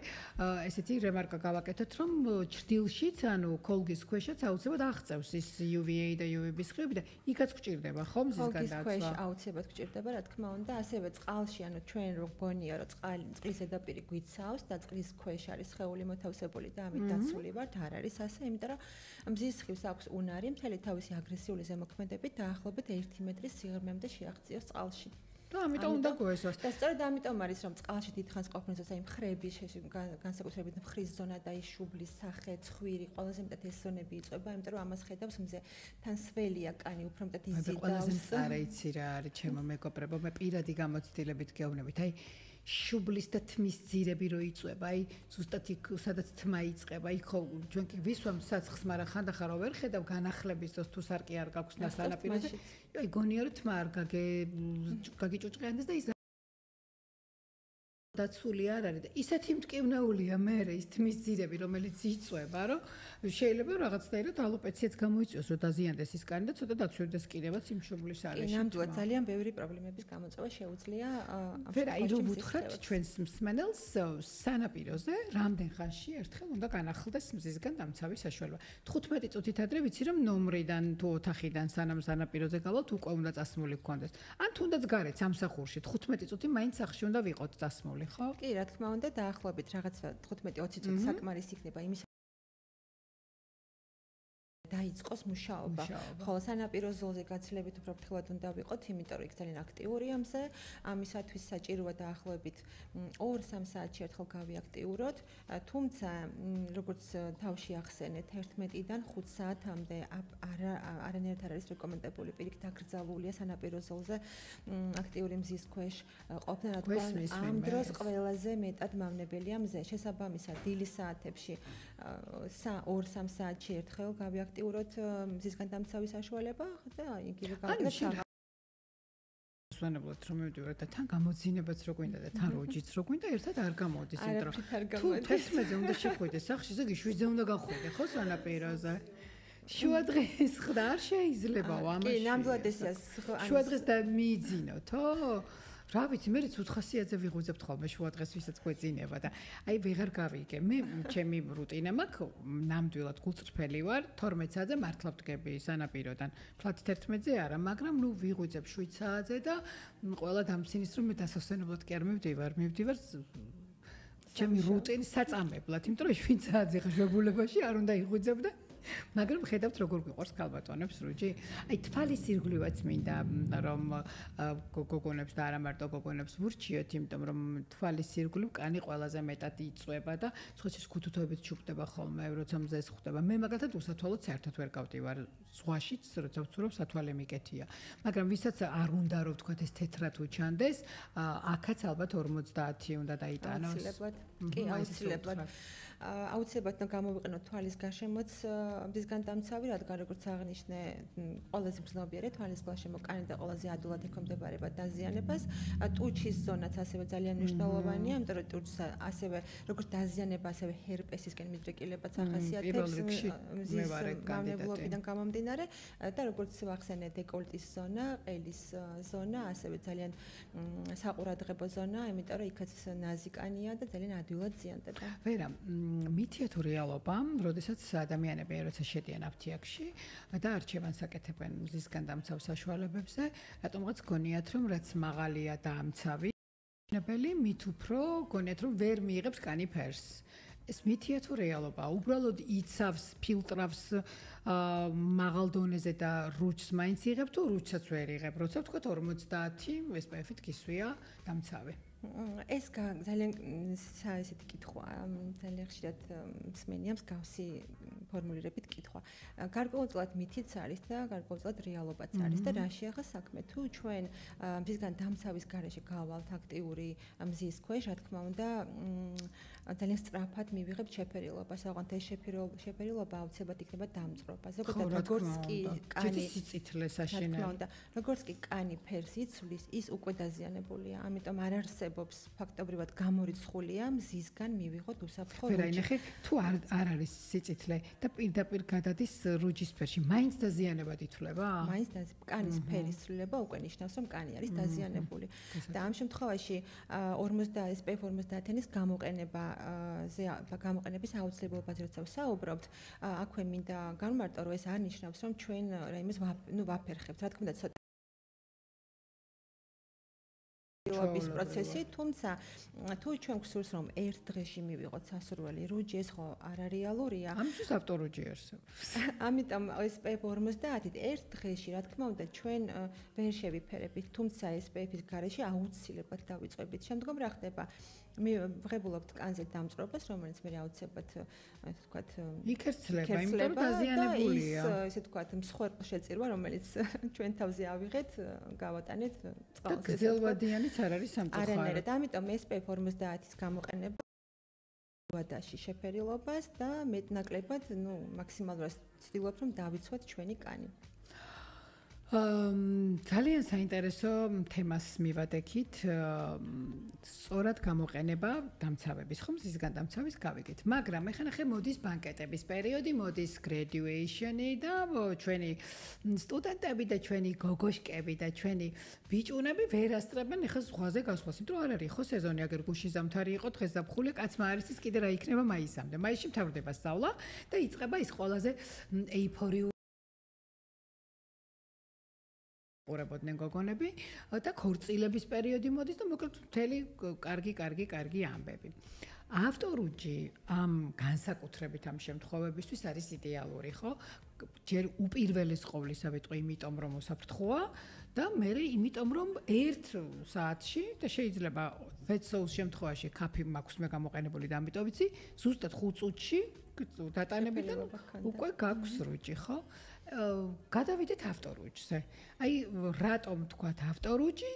ესეთი რემარკა გავაკეთოთ რომ ჭრდილშიც ანუ კოლგის ქვეშაც აუცილებლად აღწევს ის UVA და UVB სხივები და იქაც გჭირდება ხომ ზისგან დაცვა. კოლგის ქვეშ აუცილებლად გჭირდება რა თქმა უნდა ასევე წყალში ანუ ჩვენ რო გონია რომ წყლის ზედაპირი გვიცავს და წყლის ქვეშ არის სხეული მოთავსებული და ამით დაცული ვართ არ არის ასე იმიტომ რომ მზის სხივს აქვს უნარი მთელი თავისი აგრესიული ზემოქმედებით დაახლოებით 1 მეტრის სიღრმემდე შეაღწიოს წყალში და ამიტომ უნდა გვესვას და სწორედ ამიტომ არის რომ წყალში დიდხანს ყოფნისას აი მხრების განსაკუთრებით მხრის ზონა და ის შუბლის სახე ცხვირი ყველაზე მეტად ეს ზონები იწვება იმიტომ რომ ამას ხედავს მზე თან სველია კანი უფრო მეტად იზიდავს ყველაზე მწარე იცი რა არის ჩემო მეგობრებო მე პირადი გამოცდილებით გეუბნებით აი შუბლის და თმის ძირები რო იწვება, აი ზუსტად იქ სადაც თმა იწყება, იქ ხო ჩვენ კი ვისვამ საცხს, მაგრამ ხანდახან რო ვერ ხედავ განახლების დროს თუ სარკი არ გაქვს და სანაპიროზე, აი გონია რომ თმა არ გაგიჭუჭყიანდეს და ის დაცული არ არის და ისეთი მტკივნეულია მე ის თმის ძირები რომელიც იწვება რომ შეიძლება რაღაცნაირად ალოპეციაც გამოიწვიოს რომ დაზიანდეს ის კანი და ცოტა დაცვირდეს კიდევაც იმ შუბლის არეში. ნამდვილად ძალიან ბევრი პრობლემების გამოწვევა შეუძლია ვერ აი რომ ვუთხრათ ჩვენს მსმენელს სანაპიროზე რამდენ ხანში ერთხელ უნდა განახლდეს მზისგან დამცავი საშუალება. 15 წუთით ადრე ვიცი რომ ნომრიდან თუ ოთახიდან სანამ სანაპიროზე გავალთ უკვე უნდა წასმული გქონდეს. ან თუნდაც გარეთ სამსახურში 15 წუთი მაინც სახში უნდა ვიყოთ წასმული. კი, რა თქმა უნდა, დაახლოებით რაღაც 15-20 წუთი საკმარის იქნება იმის დაიწყოს მუშაობა. ხოლო სანაპირო ზოლზე გაცილებით უფრო ფრთხილად უნდა ვიყოთ, იმიტომ რომ იქ ძალიან აქტიურია მზე. ამისათვის საჭიროა დაახლოებით 2-3 საათში ერთხელ გავიაქტიუროთ. თუმცა, როგორც თავში ახსენეთ, 11-დან 5 საათამდე არანაირად არ არის რეკომენდებული პირიქით აკრძალულია სანაპირო ზოლზე აქტიური მზის ქვეშ ყოფნა, რადგან ამ დროს ყველაზე მეტად მავნებელია მზე. შესაბამისად, დილის საათებში 2-3 საათში ერთხელ გავიაქტიუროთ მზისგან დამცავი საშუალება და იგივე გავაკეთოთ. სვანებლად რომ მივდივართ და თან გამოძინებაც რო გვინდა და თან როჯიც რო გვინდა ერთად არ გამოდის, იმიტომ რომ თუ 11-ზე უნდა შეხვიდე სახში, ზოგი 7-ზე უნდა გახვიდე, ხო სანაპიროზე? შუადღეს ხდა არ შეიძლება ამაში. კი, ნამდვილად ესეა. შუადღეს და მიიძინოთო? რა ვიცი, მე რიც უცხასიაძე ვიღვიძებთ ხოლმე შუადღეს ვისაც გვეძინება და აი ვეღარ გავიგე. მე ჩემი რუტინა მაქვს, ნამდვილად გულწრფელი ვარ, 12 საათზე მართლა ვდგები სანაპიროდან. ფლათით 11-ზე არა, მაგრამ ნუ ვიღვიძებ 7 საათზე და ყველა დამცინის რომ მე დასასვენებლად კი არ მივდივარ ჩემი რუტინის საწამებლად, იმიტომ რომ 7 საათზე ხვებულებაში არ უნდა იღვიძებ და მაგრამ ხედავთ როგორ გიყვარს ქალბატონებს რუჯი. აი თვალის ირგვლივაც მინდა რომ გოგონებს და არა მარტო გოგონებს ვურჩიოთ, იმიტომ რომ თვალის ირგვლივ კანი ყველაზე მეტად იწვება და სხვათვის ქუთუთოებით ჩუქდება ხოლმე, როცა მზეს ხვდება. მე მაგალითად უსათვალოდ საერთოდ ვერ გავდივარ ზღვაშიც, როცა ვცურობ სათვალე მიკეთია. მაგრამ ვისაც არ უნდა რომ ვთქვათ ეს თეთრად უჩანდეს, აქაც ალბათ 50 უნდა დაიტანოს. კი, აუცილებლად. აუცილებლად გამოვიყენოთ თვალის გარშემოც მზისგან დამცავი, რადგან როგორც აღნიშნე, ყველაზე მგრძნობიარე თვალის გარშემო კანი და ყველაზე ადვილად ექვემდებარება დაზიანებას. ტუჩის ზონაც ასევე ძალიან მნიშვნელოვანია, იმიტომ რომ ტუჩს ასევე როგორც დაზიანება, ასევე ჰერპესისკენ მიდრეკილებაც ახასიათებს მზის მავნებლობიდან გამომდინარე და როგორც ვახსენე დეკოლტის ზონა, ყელის ზონა, ასევე ძალიან საყურადღებო ზონა, იმიტომ რომ იქაც ნაზი კანია და ძალიან ადვილად ზიანდება. ვერა მითია თუ რეალობა, როდესაც ადამიანები როცა შედიან აფთიაქში და არჩევანს აკეთებენ მზისგან დამცავ საშუალებებზე, რატომღაც გონიათ რომ რაც მაღალია და ამცავი, ნებელი მით უფრო გონიათ რომ ვერ მიიღებს კანი ფერს. ეს მითია თუ რეალობა, უბრალოდ იცავს, ფილტრავს მაღალ დონეზე და რუჩს მაინც იღებ თუ რუჩსაც ვერ იღებ, როცა ვთქვათ 50 SPF-ით გისვია დამცავი. ეს ძალიან ესეთი კითხვა ძალიან ხშირად მსმენია მსგავსი ფორმულირებით კითხვა. გარკვეულწილად მითიც არის და გარკვეულწილად რეალობაც არის და რა შეეხება საქმე. თუ ჩვენ მზისგან დამცავის გარეშე გავალთ აქტიური მზის ქვეშ, რა თქმა უნდა, ძალიან სწრაფად მივიღებთ შეფერილობას. ოღონდ ეს შეფერილობა აუცილებლად იქნება დამწრობა. ზოგადად როგორც კი კანი სიცითლეს აშენებს. როგორც კი კანი ფერს იცვლის, ის უკვე დაზიანებულია. ამიტომ არ არსებობს ფაქტობრივად გამორიცხულია მზისგან მივიღოთ უსაფრთხო რუჯი. ვერაინახე, თუ არ არის სიცითლე და პირდაპირ გადადის რუჯის ფერში, მაინც დაზიანებად ითვლება? მაინც კანის ფერის ცვლილება უკვე ნიშნავს, რომ კანი არის დაზიანებული. და ამ შემთხვევაში 50 SPF 50-ის გამოყენების აუცილებლობაზე როცა ვსაუბრობთ, აქვე მინდა განვმარტო, რომ ეს არ ნიშნავს, რომ ჩვენ რაიმეს ვაფერხებთ. რა თქმა უნდა, ცოტა ის პროცესი, თუმცა თუ ჩვენ გვსურს რომ ერთ დღეში მივიღოთ სასურველი რუჯი, ეს ხო არარეალურია. ამისთვის ავტორუჯი არსებობს. ამიტომ SPF 50-ით ერთ დღეში, რა თქმა უნდა, ჩვენ ვერ შევიფერებით, თუმცა SPF-ის გარეშე აუცილებლად დავიწყებით. შემდგომ რა ხდება? ვღებულობთ კანზე დამწრობას, რომელიც მე აუცილებლად ასე ვთქვათ, იქერცლება, იმიტომ რომ დაზიანებულია. ესე ვთქვათ, მსხვერპლ შეწირვა, რომელიც ჩვენ თავზე ავიღეთ, გავატანეთ წყალს. და გრძელვადიანიც არ არის სამწუხაროდ. არანაირად, ამიტომ SPF 50-ის გამოყენება ვადაში შეფერილობას და მეტნაკლებად, მაქსიმალურად ვცდილობ, რომ დავიცვათ ჩვენი კანი. ძალიან საინტერესო თემას მივადექით. სწორად გამოყენება დამცავების, ხომ მზისგან დამცავის გავიგეთ. მაგრამ ეხლა ნახე მოდის ბანკეტების პერიოდი, მოდის graduation-ი და ჩვენი სტუდენტები და ჩვენი გოგოშკები და ჩვენი ბიჭუნები ვერ ასწრებენ ეხლა ზღვაზე გასვლას, იმიტომ რომ არ არის ხო სეზონი, აგერ გუში ზამთარი იყო, დღეს ზაფხული, კაცმა არის ის კიდე რა იქნება მაისამდე. მაისში მთავრდება სწავლა და იწყება ის ყველაზე ეიფორიული ყურებოდნენ გოგონები და ქორწილების პერიოდი მოდის და მოკლედ მთელი კარგი ამბები. ავტორუჯი ამ განსაკუთრებით ამ შემთხვევებისთვის არის იდეალური, ხო? ჯერ უპირველეს ყოვლისა ვიტყვი, იმიტომ რომ უსაფრთხოა და მე იმიტომ რომ 1 საათში და შეიძლება ვეცოუს შემთხვევაში კაფე მაქვს მე გამოყენებული და ამიტომ ვიცი, ზუსტად 5 წუთში დატანებიდან უკვე გაქვს რუჯი, ხო? გადავიდეთ ავტორუჯზე. აი, რატომ თქვათ ავტორუჯი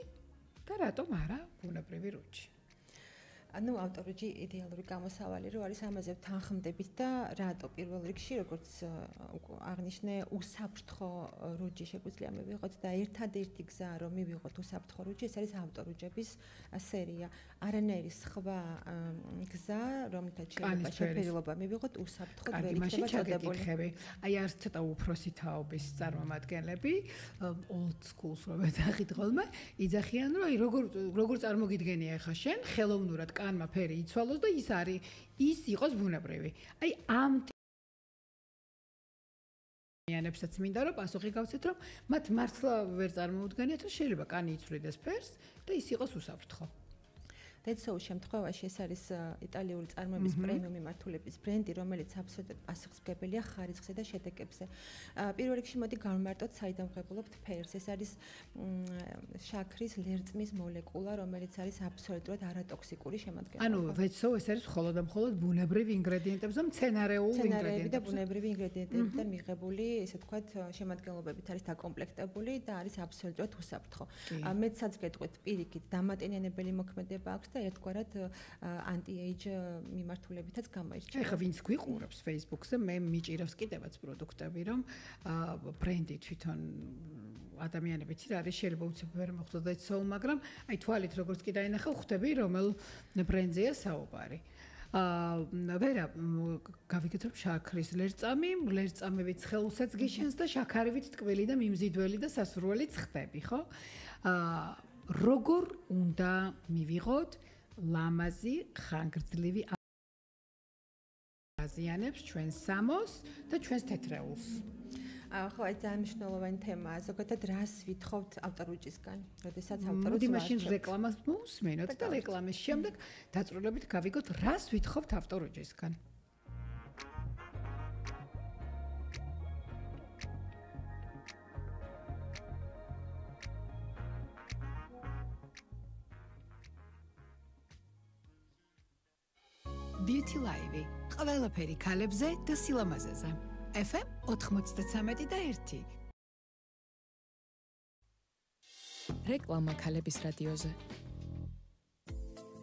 და რატომ არა ბუნებრივი რუჯი? ავტორუჯი იდეალური გამოსავალი რო არის, ამაზე ვთანხმდებით და რატო პირველ რიგში, როგორც აღნიშნე, უსაფრთხო რუჯი შეგვიძლია მივიღოთ და ერთადერთი გზა რომ მივიღოთ უსაფრთხო რუჯი, ეს არის ავტორუჯების სერია. არანაირი სხვა გზა, რომლითაც შეიძლება შეფერილობა მივიღოთ უსაფრთხოდ ვერ იქნება წოდებული. აი, არც ცოტა უფროსი თაობის წარმომადგენლები, old schools რომ ეძახით ხოლმე, იძახიან, რომ აი როგორ წარმოგიდგენია ახლა შენ ხელოვნურად კანმა ფერი იცვალოს და ის იყოს ბუნებრივი. აი ამიანებსაც მინდა რომ პასუხი გავცეთ, რომ მათ მართლა ვერ წარმოუდგენიათ, რომ შეიძლება კანი იცვლიდეს ფერს და ის იყოს უსაფრთხო. დეცოუს შემთხვევაში ეს არის იტალიური წარმოების პრემიუმ მიმართულების ბრენდი, რომელიც აბსოლუტურად პასუხისმგებელია ხარისხზე და შედეგებზე. პირველ რიგში მოდი განვმარტოთ, საიდან ვღებულობთ ფერს. ეს არის შაქრის ლერწმის მოლეკულა, რომელიც არის აბსოლუტურად არატოქსიკური შემადგენლობა. ანუ ვეცოუ ეს არის მხოლოდ და მხოლოდ ბუნებრივი ინგრედიენტებზე, მცენარეულ ინგრედიენტებზე და ბუნებრივი ინგრედიენტებიდან მიღებული, ესე ვთქვათ, შემადგენლობებით არის დაკომპლექტებული და არის აბსოლუტურად უსაფრთხო. მეცაც გეტყვით, პირიქით, დამატენიანებელი მოქმედება აქვს და ერთგვარად anti-age მიმართულებითაც გამოირჩევა. ეხლა ვინც გვიყურებს Facebook-ზე, მე მიჭირავს კიდევაც პროდუქტები, რომ ბრენდი თვითონ ადამიანები ცირ არის, შეიძლება უცებ ვერ მოხდოთ ეცოუ, მაგრამ აი თვალით როგორც კი დაინახე, ხვდები რომელ ბრენდზეა საუბარი. ვერა გავიგეთ რომ შაქრის ლერწამივით ხელსაც გიშენს და შაქარივით ტკბილი და მიმზიდველი და სასურველიც ხდები, ხო? როგორ უნდა მივიღოთ ლამაზი ხანგრძლივი აზიანებს ჩვენს სამოს და ჩვენს თეთრეულს? ხო, ეს ძალიან მნიშვნელოვანი თემაა. ზოგადად რას ვითხოვთ ავტორუჯისგან? როდესაც ავტორუჯი მოდი მაშინ რეკლამას მოусმენოთ და რეკლამის შემდეგ დაწვრილებით გავიგოთ რას ვითხოვთ ავტორუჯისგან. Beauty Live. ყველაფერი ქალებზე და სილამაზეზე. FM 93.1. რეკლამა ქალების რადიოზე.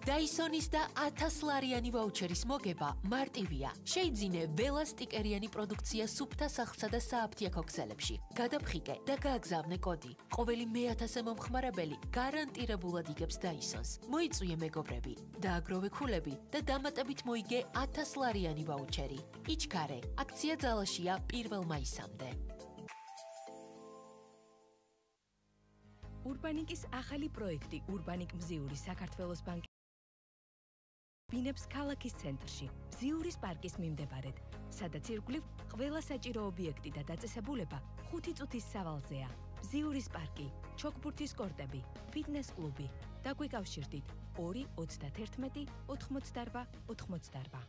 Dyson-ის და 1000 ლარიანი ვაუჩერის მოგება მარტივია. შეიძინე ველა სტიკერიანი პროდუქცია სუფთა სახლსა და სააფთიაქო ქსელებში. გადაფხიკე და გააგზავნე კოდი. ყოველი მე-1000 მომხმარებელი გარანტირებულად იგებს Dyson-ს. მოიწვიე მეგობრები, დააგროვე ქულები და დამატებით მოიგე 1000 ლარიანი ვაუჩერი. იჩქარე, აქცია ძალაშია 1 მაისამდე. ურბანიკის ახალი პროექტი ურბანიკ მზიური საქართველოს ბანკი ბინებს ქალაქის ცენტრში, მზიურის პარკის მიმდებარედ, სადაც ირგვლივ ყველა საჭირო ობიექტი და დაწესებულება 5 წუთის სავალზეა. მზიურის პარკი, ჩოგბურთის კორტები, ფიტნეს კლუბი. დაგვიკავშირდით 2 31 88 88.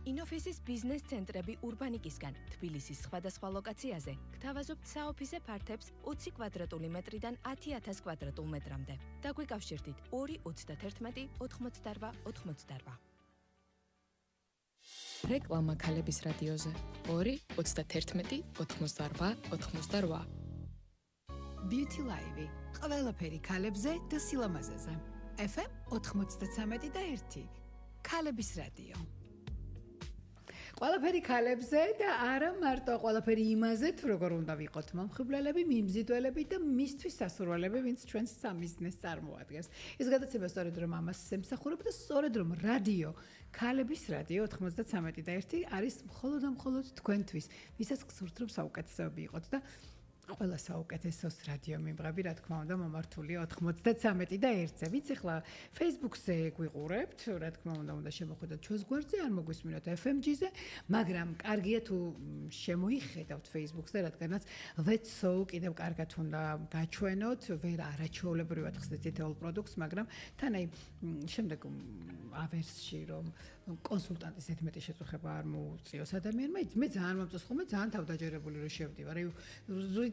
ინოფისის ბიზნეს ცენტრები ურბანიკისგან თბილისის სხვადასხვა ლოკაციაზე გთავაზობთ საოფისე ფართებს 20 კვადრატული მეტრიდან 10,000 კვადრატულ მეტრამდე. დაგვიკავშირდით 2 31 88 88. რეკლამა ქალების რადიოზე. 2 31 88 88. Beauty Live. ყველაფერი ქალებზე და სილამაზეზე. FM 93.1. ქალების რადიო. ყველაფერი ქალებზე და არა მარტო ყველაფერი იმაზე, თუ როგორ უნდა ვიყოთ მომხიბვლელები, მიმზიდველები და მისთვის სასურველები, ვინც ჩვენს სამიზნეს წარმოადგენს. ეს გადაცემა სწორედ რომ ამას ემსახურება და სწორედ რომ რადიო, ქალების რადიო 93.1 არის მხოლოდ თქვენთვის, ვისაც გსურთ რომ საუკეთესოები იყოთ და ყველა საუკეთესოს რადიო მიმღები, რა თქმა უნდა, მომართულია 93 და 1-ზე. ვინც ახლა Facebook-ზე გვიყურებთ, რა თქმა უნდა შემოხვიდეთ ჩვენს გვერდზე, არ მოგვისმინოთ FMG-ზე, მაგრამ კარგია თუ შემოიხედავთ Facebook-ზე, რადგანაც ვეცო კიდევ კარგად უნდა გაჩვენოთ, ვერ არაჩვეულებრივად ხსნით თითოეულ პროდუქტს, მაგრამ თან აი შემდეგ ავერსში რომ კონსულტანტის ზედმეტი შეწუხება არ მოუწიოს ადამიანმა, მე ძალიან მომწონს ხოლმე, ძალიან თავდაჯერებული რომ შევდივარ.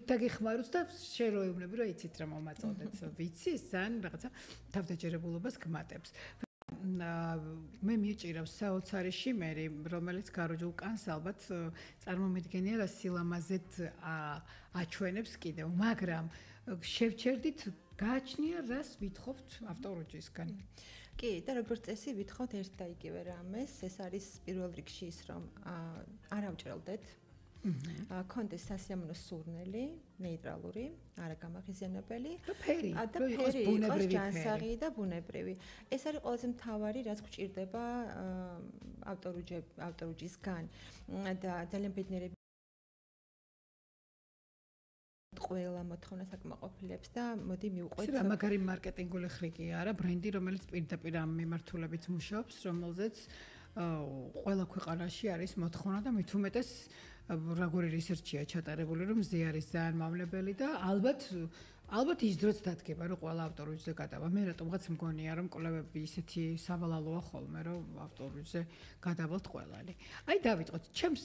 დაგეხმაროთ და შეროევნები რომ იცით რა მომაწოდეთ ვიცი ეს ძალიან რაღაცა თავდაჯერებულობას გმატებს. მე მიჭირავს საოცარი შიმერი, რომელიც გაროჯულ კანს ალბათ წარმომედგენია რა სილამაზეთ აჩვენებს კიდევ, მაგრამ შევჩერდით გააჩნია რას ვითხოვთ ავტორუჯისგან. კი, და როგორც წესი ვითხოვთ ერთ და იგივე რამეს, ეს არის პირველ რიგში ის რომ არ ავჭრელდეთ. კონდეს სასიამოვნო სურნელი, ნეიტრალური, არაგამაღიზიანებელი და ფერი, ბუნებრივი ჯანსაღი და ბუნებრივი. ეს არის ყველაზე მთავარი, რაც გვჭირდება ავტორუჯისგან და ძალიან ბედნიერები ყველა მოთხოვნა საკმაყოფილებს და მოდი მივყვეთ. ეს რა მაგარი მარკეტინგული ხრიკია არა, ბრენდი, რომელიც პირდაპირ ამ მიმართულებით მუშაობს, რომელზეც ყველა ქვეყანაში არის მოთხოვნა და მით უმეტეს როგორი რისერჩია ჩატარებული, რომ მზე არის ძალიან მავნებელი და ალბათ ის დროც დადგება, რომ ყველა ავტორუჯზე გადავა. მე რატომღაც მგონია, რომ კვლევები ისეთი სავალალოა ხოლმე, რომ ავტორუჯზე გადავალთ ყველანი. აი დავიწყოთ, ჩემს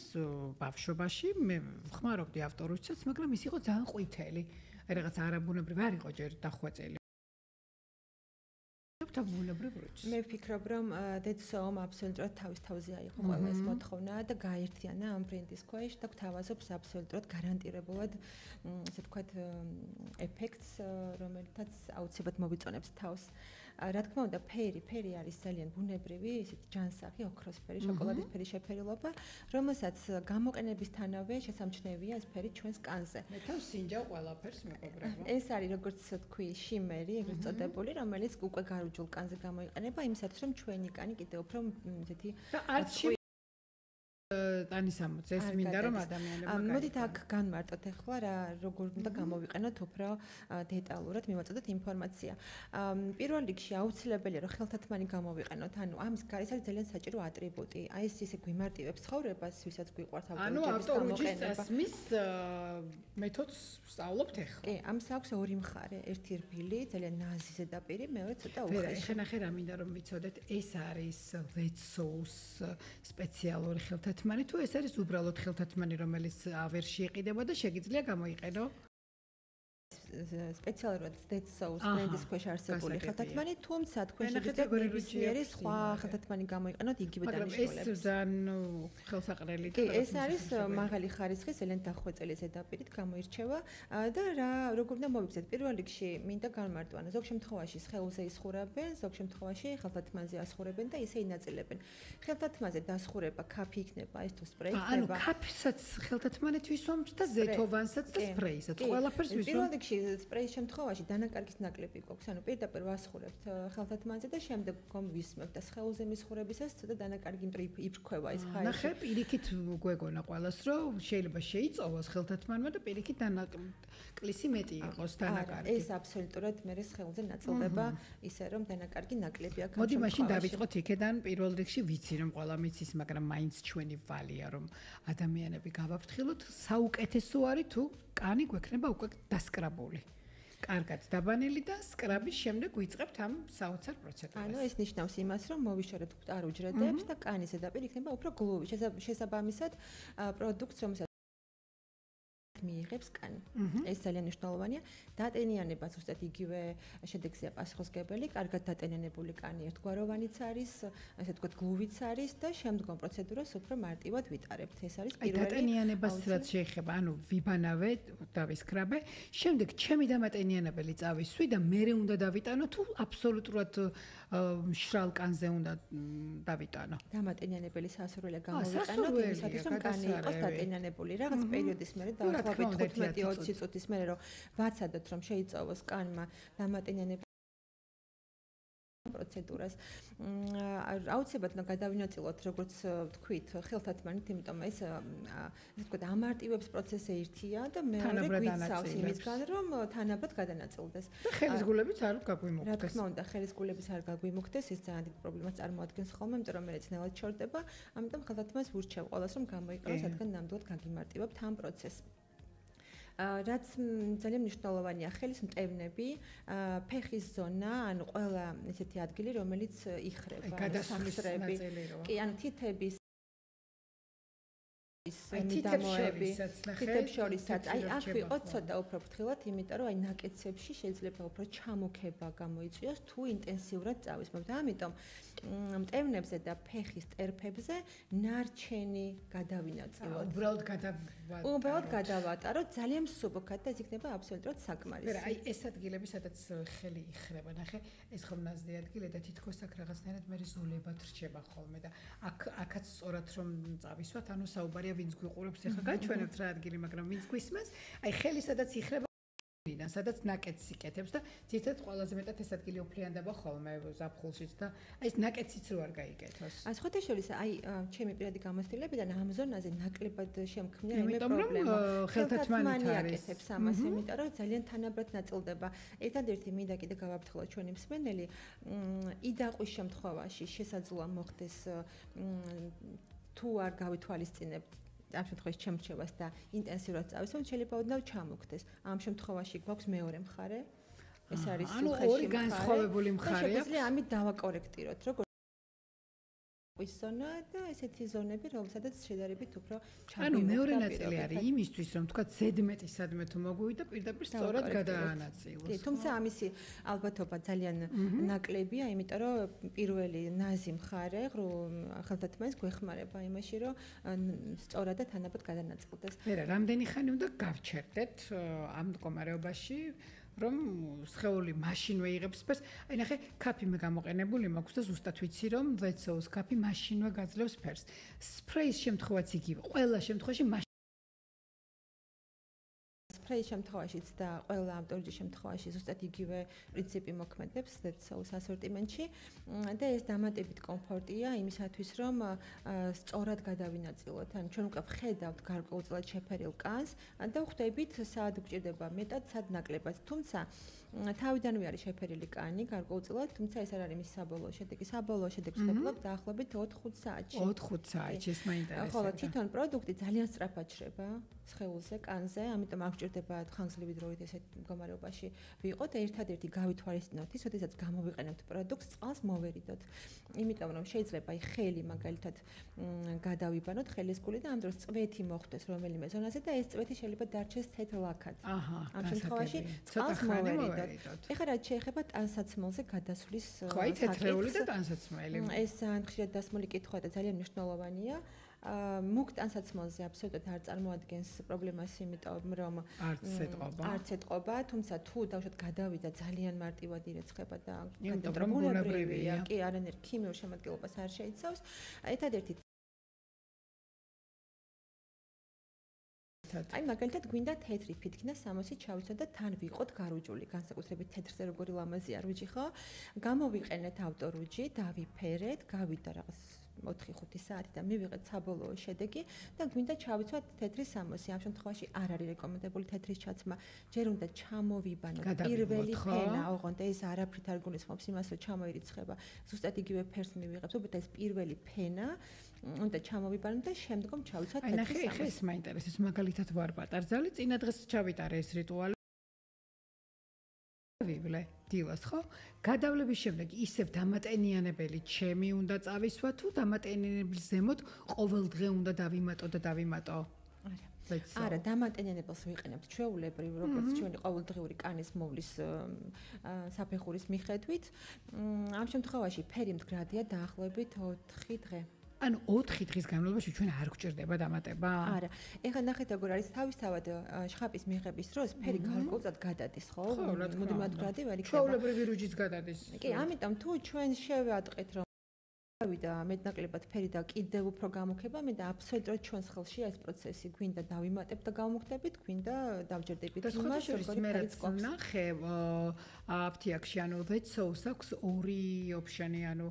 ბავშვობაში მე ვხმარობდი ავტორუჯსაც, მაგრამ ის იყო ძალიან ყვითელი. აი რაღაც არაბუნებრივი არ იყო ჯერ დახვეწილი. მე ვფიქრობ, რომ დედსოომ აბსოლუტურად თავის თავზე აიღო ყველა ეს მოთხოვნა და გაერთიანა ამ ბრენდის ქვეშ და გვთავაზობს აბსოლუტურად გარანტირებულად, ესე ვთქვათ, ეფექტს, რომელთაც აუცილებლად მოვიწონებს თავს. რა თქმა უნდა, ფერი არის ძალიან ბუნებრივი, ისეთი ჯანსაღი, ოქროსფერი, შოკოლადისფერი შეფერილობა, რომელსაც გამოყენებისთანავე შესამჩნევია ეს ფერი ჩვენს კანზე. მე თავს სინჯავ ყველაფერს მეგობრებო. ეს არის როგორც თქვი, შიმერი, ეგრეთ წოდებული, რომელიც უკვე გარუჯულ კანზე გამოიყენება იმისათვის, რომ ჩვენი კანი კიდევ უფრო ესეთი არც ტანისამოც ეს მინდა რომ ადამიანებმა მოდით აქ განმარტოთ ახლა რა როგორ უნდა გამოვიყენოთ უფრო დეტალურად მივაწოდოთ ინფორმაცია. პირველ რიგში აუცილებელია რომ ხელთათმანი გამოვიყენოთ, ანუ ამის გარეს არის ძალიან საჭირო ატრიბუტი. აი ეს ისე გვიმარტივებს ცხოვრებას, ვისაც გვიყვარს ავტორუჯის გამოყენება. მის მეთოდს სწავლობთ ახლა. კი, ამს აქვს ორი მხარე, ერთი რბილი, ძალიან ნაზი ზედაპირი, მეორე ცოტა უხეში. ნახე რა მინდა რომ ვიცოდეთ, ეს არის ვეცოუს სპეციალური ხელთათმანი თუ ეს არის უბრალოდ ხელთათმანი, რომელიც ავერში იყიდება და შეგიძლია გამოიყენო? სპეციალურად dead sauce ბრენდის ქვეშ არსებული ხელთათმანი, თუმცა თქვენ შეგიძლიათ ნებისმიერი სხვა ხელთათმანი გამოიყენოთ იგივე დანიშნულებით. მაგრამ ეს ძალიან ხელსაყრელი და ეს არის მაღალი ხარისხის ელენ დახვეწელი ზედაპირით გამოირჩევა და როგორ უნდა მოვიქცეთ პირველ რიგში მინდა განმარტო, ანუ ზოგ შემთხვევაში სხეულზე ისხურებენ, ზოგ შემთხვევაში ხელთათმანზე ასხურებენ და ისე ინაწილებენ. ხელთათმანზე დასხურება ქაფი იქნება, ეს თუ სპრეი იქნება. ანუ ქაფისაც ხელთათმანით ვისვამთ და ზეთოვანსაც და სპრეისაც, ყველაფერს ვისვამთ. პირველ რიგში სპრეის შემთხვევაში დანაკარგის ნაკლები გვაქვს, ანუ პირდაპირ ვასხურებთ ხელთათმანზე და შემდეგ გვისმევთ და სხეულზე მისხურებისას ცოტა დანაკარგი იფრქვევა ეს ხაიში. ნახე, პირიქით გვეგონა ყველას, რომ შეიძლება შეიწოვოს ხელთათმანმა და პირიქით დანაკლისი მეტი იყოს დანაკარგი. ეს აბსოლუტურად მე სხეულზე ნაწილდება ისე რომ დანაკარგი ნაკლები აქვს. მოდი მაშინ დავიწყოთ იქედან პირველ რიგში ვიცი რომ ყველა მიცის, მაგრამ მაინც ჩვენი ვალია რომ ადამიანები გავაფრთხილოთ, საუკეთესო არის თუ კანი გვექნება უკვე დასკრაბული. კარგად დაბანილი და სკრაბის შემდეგ ვიწყებთ ამ საოცარ პროცედურას. ანუ ეს ნიშნავს იმას, რომ მოვიშორეთ მკვდარ უჯრედებს და კანის ზედაპირი იქნება უფრო გლუვი. შესაბამისად, პროდუქტს რომელსაც მიიღებს კანი. ეს ძალიან მნიშვნელოვანია. დატენიანება ზუსტად იგივე შედეგზეა პასუხისმგებელი. კარგად დატენიანებული კანი ერთგვაროვანიც არის, ასე ვთქვათ, გლუვიც არის და შემდგომ პროცედურას უფრო მარტივად ვიტარებთ. ეს არის პირველი. დატენიანებას რაც შეეხება, ანუ ვიბანავე, დავისკრაბე, შემდეგ ჩემი დამატენიანებელი წავისვი და მე უნდა დავიტანო თუ აბსოლუტურად მშრალ კანზე უნდა დავიტანო. დამატენიანებელი სასურველია გამოვიყენოთ იმისათვის, რომ კანი იყოს დატენიანებული. რაღაც პერიოდის მერე დაახლოებით 15-20 წუთის მერე რომ ვაცადოთ, რომ შეიწოვოს კანმა დამატენიანებელი პროცედურას. აუცილებლად უნდა გადავინაწილოთ, როგორც ვთქვით, ხელთათმანით, იმიტომ ეს ასე ვთქვათ, ამარტივებს პროცესს ერთია და მეორე გვიცავს იმისგან, რომ თანაბრად გადანაწილდეს. და ხელისგულებიც არ გაგვიმოგდეს. რა თქმა უნდა, ხელისგულებიც არ გაგვიმოგდეს, ეს ძალიან დიდ პრობლემას წარმოადგენს ხოლმე, იმიტომ რომ მე ძნელად ჩორდება, ამიტომ ხელთათმანს ვურჩევ ყველას, რომ გამოიყენოს, რადგან ნამდვილად გაგიმარტივებთ ამ პროცესს. რაც ძალიან მნიშვნელოვანია ხელის მტევნები, ფეხის ზონა, ანუ ყველა ესეთი ადგილი, რომელიც იხრება, გადასხმისრები. კი, ანუ თითების თითებს შორისაც, აი აქ ვიყოთ ცოტა უფრო ფრთხილად, იმიტომ რომ აი ნაკეცებში შეიძლება უფრო ჩამოქება გამოიწვიოს თუ ინტენსიურად წავისმოთ. ამიტომ მტევნებზე და ფეხის ტერფებზე ნარჩენი გადავინაწილოთ. უბრალოდ გადავატაროთ ძალიან მსუბუქად და ეს იქნება აბსოლუტურად საკმარისი. მერე აი ეს ადგილები, სადაც ხელი იხრება, ნახე, ეს ხომ ნაზდი ადგილი და თითქოს აქ რაღაცნაირად მე ზოლებად რჩება ხოლმე და აქაც სწორად რომ წავისვათ, ანუ საუბარია ვინც გვიყურებს ახლა გაჩვენებთ რა ადგილი, მაგრამ ვინც გვისმენს, აი ხელი სადაც იხრება და სადაც ნაკეთს იკეთებს და თითქოს ყველაზე მეტად ეს ადგილი უფლიანდება ხოლმე ზაფხულშიც და აი ეს ნაკეთიც რო არ გაიგეთოს. აი სხვათა შორის აი ჩემი პირადი გამოცდილებიდან ამ ზონაზე ნაკლებად შემქმნია მე პრობლემა. ხელთათმანი აკეთებს ამას, იმიტომ რომ ძალიან თანაბრად ნაწილდება. ერთადერთი მინდა კიდე გავაფრთხილოთ ჩვენი მსმენელი, იდაყვის შემთხვევაში შესაძლოა მოხდეს თუ არ გავითვალისწინებთ ამ შემთხვევაში ჩემრჩევას და ინტენსიურად წავისვამთ, შეიძლება ოდნავ ჩამოგდეს. ამ შემთხვევაში გვაქვს მეორე მხარე. ეს არის ორი განსხვავებული მხარეა. შეგვიძლია ამით დავაკორექტიროთ, როგორ ის ზონა და ესეთი ზონები, რომელსაც შედარებით უფრო ჩამოვიდა. ანუ მეორე ნაწილი არის იმისთვის, რომ თქვა ზედმეტი სადმე თუ მოგვივიდა, პირდაპირ სწორად გადაანაწილოს. კი, თუმცა ამისი ალბათობა ძალიან ნაკლებია, იმიტომ რომ პირველი ნაზი მხარე ხელთათმანს გვეხმარება იმაში, რომ სწორად და თანაბრად გადანაწილდეს. მერე რამდენი ხანი უნდა გავჩერდეთ ამ მდგომარეობაში? რომ სხეული მაშინვე იღებს სპერს. აი ნახე, ქაფი მე გამოყენებული მაქვს და ზუსტად ვიცი რომ ვეცოუს ქაფი მაშინვე გაძლევს სპერს. სპრეის შემთხვევაც იგივე. ყველა შემთხვევაში სპრეის შემთხვევაშიც და ყველა ავტორის შემთხვევაში ზუსტად იგივე პრინციპი მოქმედებს ზეთსაუს ასორტიმენტში და ეს დამატებით კომფორტია იმისათვის რომ სწორად გადავინაწილოთ. ანუ ჩვენ უკვე ვხედავთ გარკვეულწილად შეფერილ კანს და ვხვდებით სად გვჭირდება მეტად, სად ნაკლებად. თუმცა თავიდანვე არის შეფერილი კანი გარკვეულწილად, თუმცა ეს არ არის მის საბოლოო შედეგი. საბოლოო შედეგს ვხედავთ დაახლოებით 4-5 საათში. 4-5 საათში ეს მაინტერესებს. ხოლო თვითონ პროდუქტი ძალიან სწრაფად შრება სხეულზე, კანზე, ამიტომ არ გვჭირდება ჭირდება ხანგრძლივი დროით ესეთ მდგომარეობაში ვიყოთ და ერთადერთი გავითვალისწინოთ ის, როდესაც გამოვიყენებთ პროდუქტს, წყალს მოვერიდოთ. იმიტომ რომ შეიძლება ხელი მაგალითად გადავიბანოთ ხელის გული და ამ დროს წვეთი მოხვდეს რომელიმე ზონაზე და ეს წვეთი შეიძლება დარჩეს თეთრ ლაქად. ამ შემთხვევაში წყალს მოვერიდოთ. ეხლა რაც შეეხება ტანსაცმელზე გადასვლის ხო, თეთრეული და ტანსაცმელი. ეს ხშირად დასმული კითხვა და ძალიან მნიშვნელოვანია. მუქ ტანსაცმელზე აბსოლუტურად არ წარმოადგენს პრობლემას, იმიტომ რომ არც ეთყობა, თუმცა თუ დავუშვათ გადავიდა ძალიან მარტივად ირეცხება და ბუნებრივია, კი, არანაირ ქიმიურ შემადგენლობას არ შეიცავს. ერთადერთი აი მაგალითად გვინდა თეთრი ფითქნა 60-ით ჩავიცოთ და თან ვიყოთ გარუჯული, განსაკუთრებით თეთრზე როგორი ლამაზია რუჯი, ხო? გამოვიყენეთ ავტორუჯი, დავიფერეთ, გავიდა რაღაც 4-5 საათი და მივიღეთ საბოლოო შედეგი და გვინდა ჩავიცვათ თეთრი 60. ამ შემთხვევაში არ არის რეკომენდებული თეთრის ჩაცმა. ჯერ უნდა ჩამოვიბანოთ პირველი ფენა, ოღონდ ეს არაფრით არ გულისხმობს იმას, რომ ჩამოირიცხება. ზუსტად იგივე ფერს მივიღებთ, უბრალოდ ეს პირველი ფენა უნდა ჩამოვიბანოთ და შემდგომ ჩავიცვათ თეთრი 60. აი, ეს მაინტერესებს, მაგალითად ვარ პატარძალი, წინა დღეს ჩავიტარე ეს რიტუალი. ვიბლე დილას, ხო? გადავლების შემდეგ ისევ დამატენიანებელი ჩემი უნდა წავისვა თუ დამატენიანებლის ზემოთ ყოველ დღე უნდა დავიმატო და დავიმატო? არა, დამატენიანებელს ვიყენებთ ჩვეულებრივ, როგორც ჩვენი ყოველდღიური კანის მოვლის საფეხურის მიხედვით. ამ შემთხვევაში ფერი მდგრადია დაახლოებით 4 დღე. ანუ 4 დღის განმავლობაში ჩვენ არ გვჭირდება დამატება? არა. ეხლა ნახეთ როგორ არის თავისთავად შხაპის მიღების დროს ფერი გარკვეულად გადადის, ხო? მუდმივად მდგრადი ვერ იქნება. ჩვეულებრივი რუჯიც გადადის. კი, ამიტომ თუ ჩვენ შევატყეთ რომ გავიდა მეტნაკლებად ფერი და კიდევ უფრო გამუქება, მე და აბსოლუტურად ჩვენს ხელშია ეს პროცესი. გვინდა დავიმატებთ და გავმუხდებით, გვინდა დავჯერდებით იმას, როგორი ფერიც ყავს. ნახე აფთიაქში, ანუ ვეცოუს აქვს 2 ოპშენი, ანუ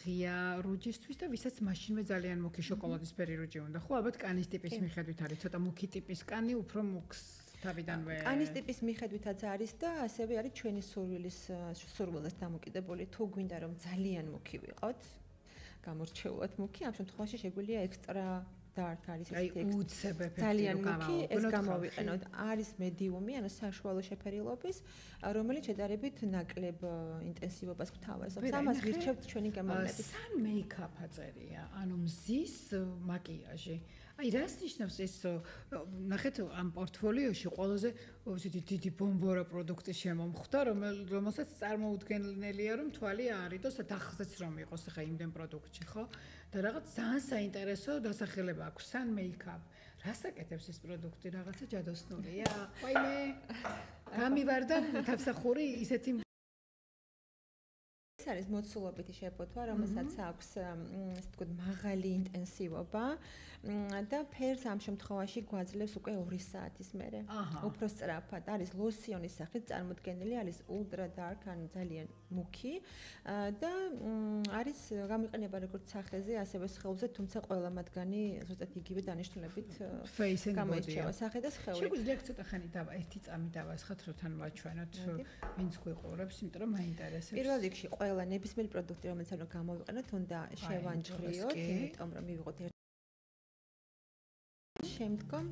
ღია რუჯისთვის და ვისაც მაშინვე ძალიან მუქი შოკოლადისფერი რუჯი უნდა. ხო, ალბათ კანის ტიპის მიხედვით არის, ცოტა მუქი ტიპის კანი უფრო მუქს თავიდანვე. კანის ტიპის მიხედვითაც არის და ასევე არის ჩვენი სურვილს დამოკიდებული. თუ გვინდა რომ ძალიან მუქი ვიყოთ, გამორჩეულად მუქი, ამ შემთხვევაში შეგვიძლია ექსტრა dark არის ეს უცებ ეფექტი ძალიან მუქი, ეს გამოვიყენოთ. არის მედიუმი, ანუ საშუალო შეფერილობის, რომელიც შედარებით ნაკლებ ინტენსივობას გვთავაზობს. ამას ვირჩევთ ჩვენი გამოვნებით. სან მეიქაპა წერია, ანუ მზის მაკიაჟი. აი, რას ნიშნავს ეს? ნახეთ, ამ პორტფოლიოში ყველაზე დიდი ბომბორა პროდუქტი შემომხვდა, რომელსაც წარმოუდგენელია, რომ თვალი აარიდოს და დახზეც რომ იყოს ახლა იმდენ პროდუქტში, ხო? და რაღაც ძალიან საინტერესო დასახელება აქვს, Sun Makeup. რას აკეთებს ეს პროდუქტი? რაღაცა ჯადოსნურია. ვაიმე. გამივარდა თავსახური ისეთი ეს არის მოცულობითი შეფოთვა, რომელსაც აქვს ესე ვთქვათ მაღალი ინტენსივობა და ფერს ამ შემთხვევაში გვაძლევს უკვე 2 საათის მერე. უფრო სწრაფად არის ლოსიონის სახით წარმოდგენილი, არის ultra dark, ანუ ძალიან მუქი და არის გამიყენება როგორც სახეზე, ასევე სხეულზე, თუმცა ყველა მათგანი ზუსტად იგივე დანიშნულებით გამოირჩევა, სახე და სხეული. შეგვიძლია ცოტა ხანი ერთი წამი დავასხათ, როთან ვაჩვენოთ, ვინც გვიყურებს, იმიტომ რომ მაინტერესებს. პირველ რიგში ყველა ნებისმიერი პროდუქტი, რომელიც უნდა გამოვიყენოთ, უნდა შევანჯღრიოთ, იმიტომ რომ მივიღოთ შემდგომ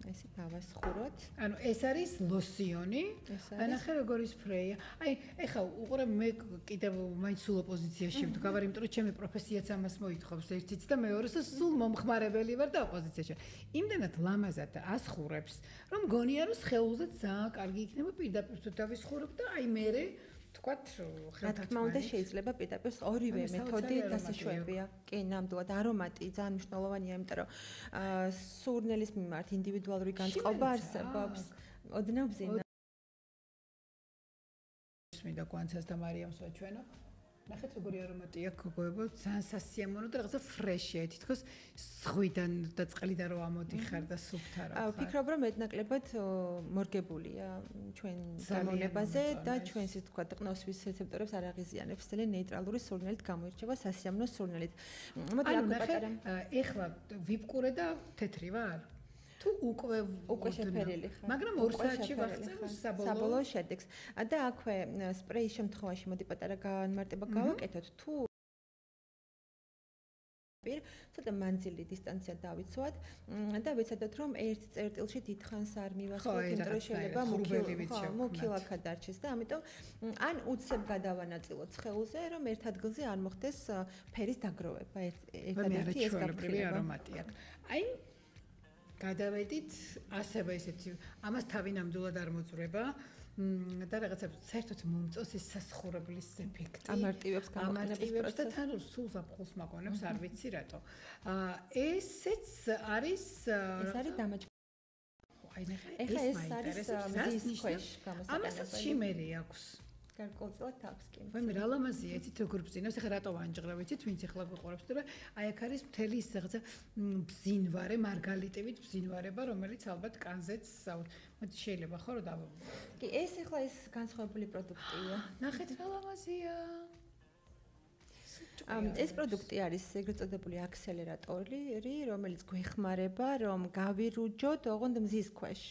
ესე დავასხუროთ. ანუ ეს არის ლოსიონი. ანახე როგორი სპრეია. აი, ეხლა უყურე მე კიდევ მაინც სულ ოპოზიციაში ვდგავარ, იმიტომ რომ ჩემი პროფესიაც ამას მოითხოვს ერთიც და მეორეს სულ მომხმარებელი ვარ და ოპოზიციაში. იმდენად ლამაზად ასხურებს, რომ გონია რომ სხეულზე ძალიან კარგი იქნება პირდაპირ თუ დავისხურებ და აი მე თქვათ რა თქმა უნდა შეიძლება პირდაპირ ორივე მეთოდი დასაშვებია. კი, ნამდვილად არომატი ძალიან მნიშვნელოვანია, იმიტომ რომ სურნელის მიმართ ინდივიდუალური განწყობა არსებობს. ოდნავ ბზინა. მინდა კვანცას და მარიამს ვაჩვენო. ნახეთ როგორი არომატია გოგოებო, ძალიან სასიამოვნო და რაღაცა ფრეშია, თითქოს ზღვიდან და წყლიდან რო ამოდიხარ და სუფთა რა. ვფიქრობ რომ მეტნაკლებად მორგებულია ჩვენ გამოვნებაზე და ჩვენს ისე თქვა ყნოსვის რეცეპტორებს არ აღიზიანებს, ძალიან ნეიტრალური სურნელით გამოირჩევა, სასიამოვნო სურნელით. მოდი აქ პატარა. ეხლა ვიპყურე და თეთრი ვარ? თუ უკვე შეფერილი ხარ. მაგრამ 2 საათში ვახცევ საბოლოო შედეგს. და აქვე სპრეის შემთხვევაში მოდი პატარა განმარტება გავაკეთოთ. თუ ცოტა მანძილი დისტანცია დავიცვათ და ვიცადოთ რომ ერთ წერტილში დიდხანს არ მივასწროთ, იმიტომ რომ შეიძლება მუქილაკა დარჩეს და ამიტომ ან უცებ გადავანაწილოთ სხეულზე, რომ ერთ ადგილზე არ მოხდეს ფერის დაგროვება, ერთადერთი ეს გაფრთხილება. არომატია. აი გადავედით ასევე ესეთი ამას თავი ნამდვილად არ მოძვრება და რაღაცა საერთოდ მომწონს ეს სასხურებლის ეფექტი. ამარტივებს გამოყენების და თან სულ ზაფხულს მაგონებს არ ვიცი რატო. ესეც არის ეს არის დამაჯ. ეხლა ეს არის მზის ქვეშ გამოსაკენებელი. ამასაც შიმერი აქვს. გარკვეულწილად აქვს კი. ვაიმე რა ლამაზია, იცით როგორ ბზინავს, ეხლა რატო ვანჯღრავ, იცით, ვინც ეხლა გვიყურებს, თუ აი აქ არის მთელი ის რაღაცა ბზინვარე, მარგალიტივით ბზინვარება, რომელიც ალბათ კანზეც მოდი შეიძლება ხო რომ და კი, ეს ეხლა ეს განსხვავებული პროდუქტია. ნახეთ რა ლამაზია. ეს პროდუქტი არის ეგრეთ წოდებული აქსელერატორი, რომელიც გვეხმარება, რომ გავირუჯოთ ოღონდ მზის ქვეშ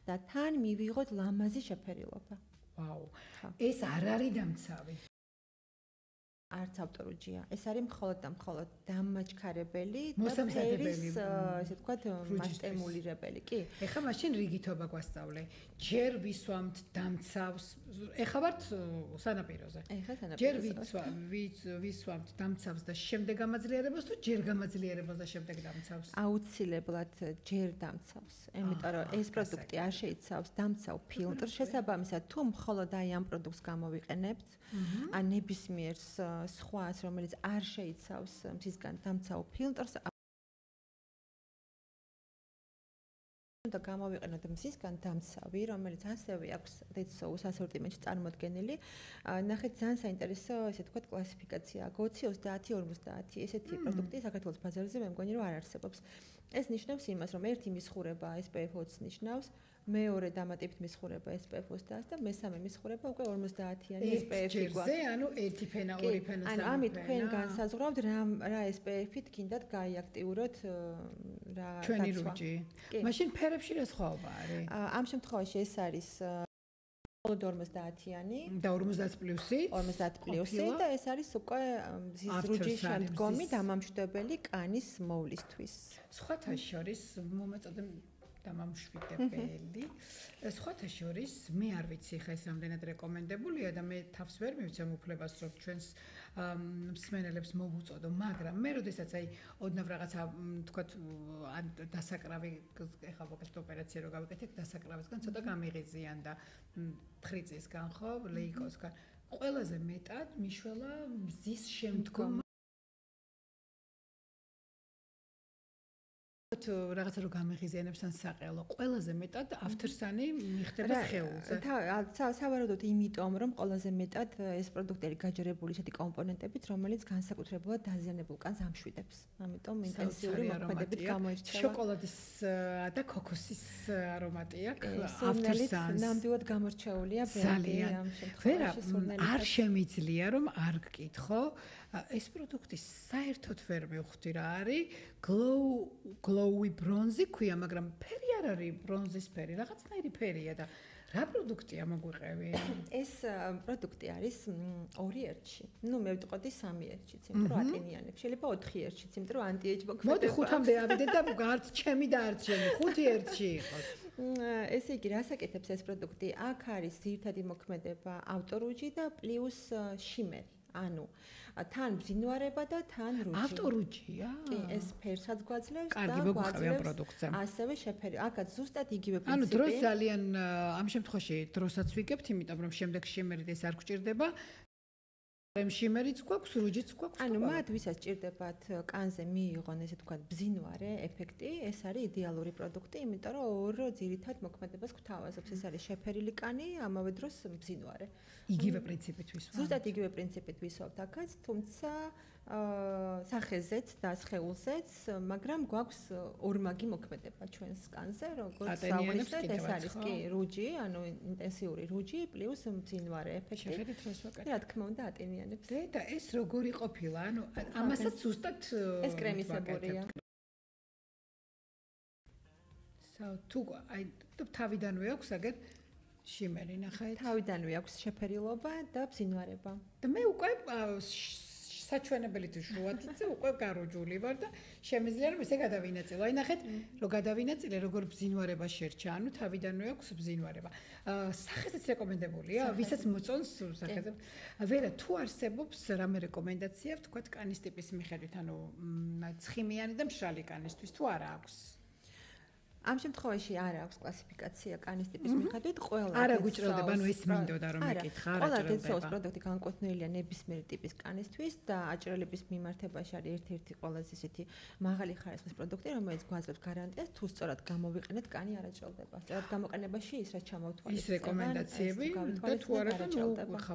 და თან მივიღოთ ლამაზი შეფერილობა. ვაუ. ეს არ არის დამცავი. არც ავტორუჯია. ეს არის მხოლოდ და მხოლოდ დამაჩქარებელი და ფერის, ესე ვთქვათ, მასტემულირებელი, კი. ეხლა მაშინ რიგითობა გვასწავლე. ჯერ ვისვამთ დამცავს, ეხლა ვართ სანაპიროზე. ეხლა სანაპიროზე. ჯერ ვისვამთ დამცავს და შემდეგ გამაძლიერებას თუ ჯერ გამაძლიერებას და შემდეგ დამცავს? აუცილებლად ჯერ დამცავს. იმიტომ რომ ეს პროდუქტი არ შეიცავს დამცავ ფილტრს, შესაბამისად თუ მხოლოდ აი ამ პროდუქტს გამოვიყენებთ, ან ნებისმიერს სხვას, რომელიც არ შეიცავს მზისგან დამცავ ფილტრს, და გამოვიყენოთ მზისგან დამცავი, რომელიც ასევე აქვს დეცოუს ასორტიმენტში წარმოდგენილი. ნახეთ, ძალიან საინტერესო, ესე ვთქვათ, კლასიფიკაცია. 20, 30, 50 ესეთი პროდუქტი საქართველოს ბაზარზე მე მგონი რომ არ არსებობს. ეს ნიშნავს იმას, რომ ერთი მისხურება SPF-20 ნიშნავს, მეორე დამატებით მისხურება SPF 20 და მესამე მისხურება უკვე 50-იანი SPF-ი გვაქვს. ანუ ერთი ფენა, ორი ფენა, სამი ფენა. ანუ ამით თქვენ განსაზღვრავთ რა SPF-ით გინდათ გაიაქტიუროთ რა დაცვა. ჩვენი რუჯი. მაშინ ფერებში რა სხვაობა არის? ამ შემთხვევაში ეს არის მხოლოდ 50-იანი და 50 პლუსი 50 პლუსი და ეს არის უკვე მზის რუჯის შემდგომი დამამშვიდებელი კანის მოვლისთვის. სხვათა შორის მომეწოდე დამამშვიდებელი. სხვათა შორის მე არ ვიცი ხა ეს რამდენად რეკომენდებულია და მე თავს ვერ მივცემ უფლებას რომ ჩვენს მსმენელებს მოვუწოდო, მაგრამ მე როდესაც აი ოდნავ რაღაცა თქვათ დასაკრავი ეხლა ვაკეთებ ოპერაცია რო გავაკეთებ დასაკრავისგან ცოტა გამიღიზიან და ფრიცისგან ხო, ლეიკოსგან ყველაზე მეტად მიშველა მზის შემდგომ რაღაცა რო გამიღიზიანებს ან საყელო ყველაზე მეტად ავთრსანი მიხდება სხეულზე. სავარაუდოდ იმიტომ რომ ყველაზე მეტად ეს პროდუქტები გაჯერებული ისეთი კომპონენტებით რომელიც განსაკუთრებულად დაზიანებულ კანს ამშვიდებს. ამიტომ ინტენსიური მოქმედებით გამოირჩევა. შოკოლადის და ქოქოსის არომატი აქვს. ავთრსანს ნამდვილად გამორჩეულია ბენდი ამ შემთხვევაში. არ შემიძლია რომ არ გკითხო ეს პროდუქტი საერთოდ ვერ მივხვდი რა არის glowy bronzy ქვია, მაგრამ ფერი არ არის ბრონზის ფერი, რაღაცნაირი ფერია და რა პროდუქტია მოგვიყევი? ეს პროდუქტი არის 2 ერთში. ნუ მე ვიტყოდი 3 ერთშიც, იმიტომ რომ ატენიანებს. შეიძლება 4 ერთშიც, იმიტომ რომ anti-age მოქმედება. მოდი 5-მდე ავიდეთ და არც ჩემი და არც ჩემი 5 ერთში იყოს. ესე იგი, რას აკეთებს ეს პროდუქტი? აქ არის ძირითადი მოქმედება ავტორუჯი და პლუს შიმერი. ანუ თან ბზინვარება და თან რუჯი. ავტორუჯია? კი, ეს ფერსაც გვაძლევს და გვაძლევს ასევე შეფერი. აქაც ზუსტად იგივე პრინციპი. ანუ დროს ძალიან ამ შემთხვევაში დროსაც ვიგებთ, იმიტომ რომ შემდეგ შიმერით ეს არ გჭირდება. შიმერიც გვაქვს, რუჯიც გვაქვს. ანუ მათ ვისაც ჭირდებათ კანზე მიიღონ ესე თქვა ბზინვარე ეფექტი, ეს არის იდეალური პროდუქტი, იმიტომ რომ ორ ძირითად მოქმედებას გვთავაზობს. ეს არის შეფერილი კანი, ამავე დროს ბზინვარე. იგივე პრინციპით ვისვამთ. ზუსტად იგივე პრინციპით ვისვამთ აქაც, თუმცა სახეზეც და სხეულზეც, მაგრამ გვაქვს ორმაგი მოქმედება ჩვენს კანზე, როგორც საუბრობთ, ეს არის კი რუჯი, ანუ ინტენსიური რუჯი პლუს ბზინვარე ეფექტი. შეხედეთ რას ვაკეთებ. რა თქმა უნდა, ატენიანებს. და ეს როგორი ყოფილა? ანუ ამასაც ზუსტად ეს კრემისებურია. თუ აი თავიდანვე აქვს აგერ შიმერი ნახეთ. თავიდანვე აქვს შეფერილობა და ბზინვარება. და მე უკვე საჩვენებელი თუ შუათიცე უკვე გაროჯული ვარ და შემიძლია რომ ესე გადავინაწილო. აი ნახეთ, რომ გადავინაწილე როგორ ბზინვარება შერჩა, ანუ თავიდანვე აქვს ბზინვარება. სახეზეც რეკომენდებულია, ვისაც მოწონს სახეზე. ვერა თუ არსებობს რამე რეკომენდაცია, ვთქვათ, კანის ტიპის მიხედვით, ანუ ცხიმიანი და მშრალი კანისთვის თუ არა აქვს? ამ შემთხვევაში არ აქვს კლასიფიკაცია კანის ტიპის მიხედვით, ყველა არა გვიჭრელდება, ანუ ეს მინდოდა რომ მეკითხა, არა ჭრელდება. ყველა ჭრელდება. პროდუქტი განკუთვნილია ნებისმიერი ტიპის კანისთვის და აჭრელების მიმართებაში არის ერთ-ერთი ყველაზე ისეთი მაღალი ხარისხის პროდუქტი, რომელიც გვაძლევს გარანტიას, თუ სწორად გამოვიყენეთ, კანი არ აჭრელდება. სწორად გამოყენებაში ის რაც ჩამოვთვალეთ. ის რეკომენდაციები და თუ არა და ხა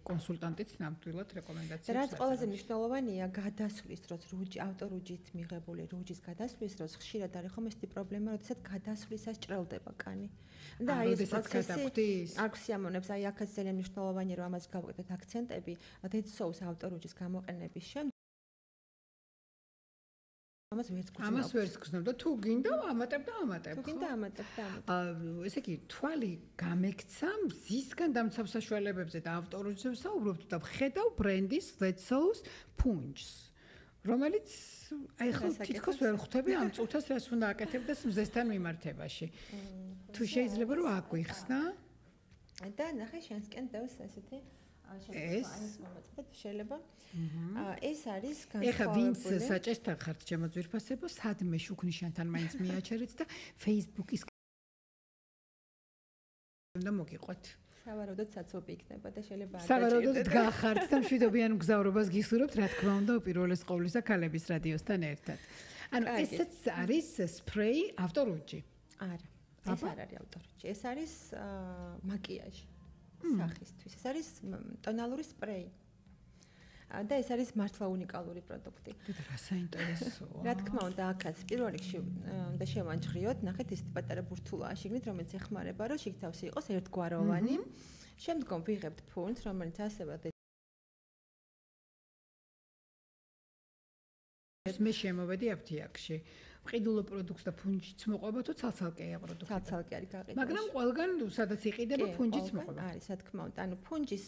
კონსულტანტიც ნამდვილად რეკომენდაციებს. რაც ყველაზე მნიშვნელოვანია, გადასვლის დროს ავტორუჯით მიღებული რუჯის გადასვლის დროს ხშირად არის ხომ ესეთი პრობლემა, როდესაც გადასვლისას ჭრელდება კანი. და აი ეს პროცესი არ გვსიამოვნებს, აი აქაც ძალიან მნიშვნელოვანია რომ ამას გავუკეთოთ აქცენტები, dead souls ავტორუჯის გამოყენების შემდეგ ამას ვერც გრძნობ და თუ გინდა ამატებ და ამატებ. თუ გინდა ამატებ და ამატებ. ესე იგი თვალი გამექცა მზისგან დამცავ საშუალებებზე და ავტორუჯზე ვსაუბრობთ და ვხედავ ბრენდის dead souls ფუნჯს. რომელიც აი ხო თითქოს ვერ ხვდები ამ წუთას რას უნდა აკეთებდეს მზესთან მიმართებაში. თუ შეიძლება რომ აგვიხსნა და ნახე შენსკენ დევს ესეთი ეს შეიძლება ეს არის ეხა ვინც საჭესთან ხართ ჩემო ძვირფასებო სადმე შუქნიშანთან მაინც მიაჩერეთ და Facebook-ის უნდა მოგიყვეთ. სავარაუდოდ საცობი იქნება და შეიძლება არ სავარაუდოდ გახართ და მშვიდობიან მგზავრობას გისურვებთ, რა თქმა უნდა, უპირველეს ყოვლისა ქალების რადიოსთან ერთად. ანუ ესეც არის სპრეი ავტორუჯი. არა, ეს არ არის ავტორუჯი. ეს არის მაკიაჟი სახისთვის. ეს არის ტონალური სპრეი. და ეს არის მართლა უნიკალური პროდუქტი. რა საინტერესოა. რა თქმა უნდა, აქაც პირველ რიგში უნდა შევანჭრიოთ, ნახეთ ეს პატარა ბურთულაა შიგნით, რომელიც ეხმარება, რომ შიგ თავში იყოს ერთგვაროვანი. შემდგომ ვიღებთ ფუნს, რომელიც ასევე მე შემოვედი აფთიაქში. ყიდულო პროდუქტს და ფუნჯიც მოყვება თუ ცალცალკეა პროდუქტი? ცალცალკე არის გაყიდული. მაგრამ ყველგან სადაც იყიდება ფუნჯიც მოყვება. არის, რა თქმა უნდა. ანუ ფუნჯის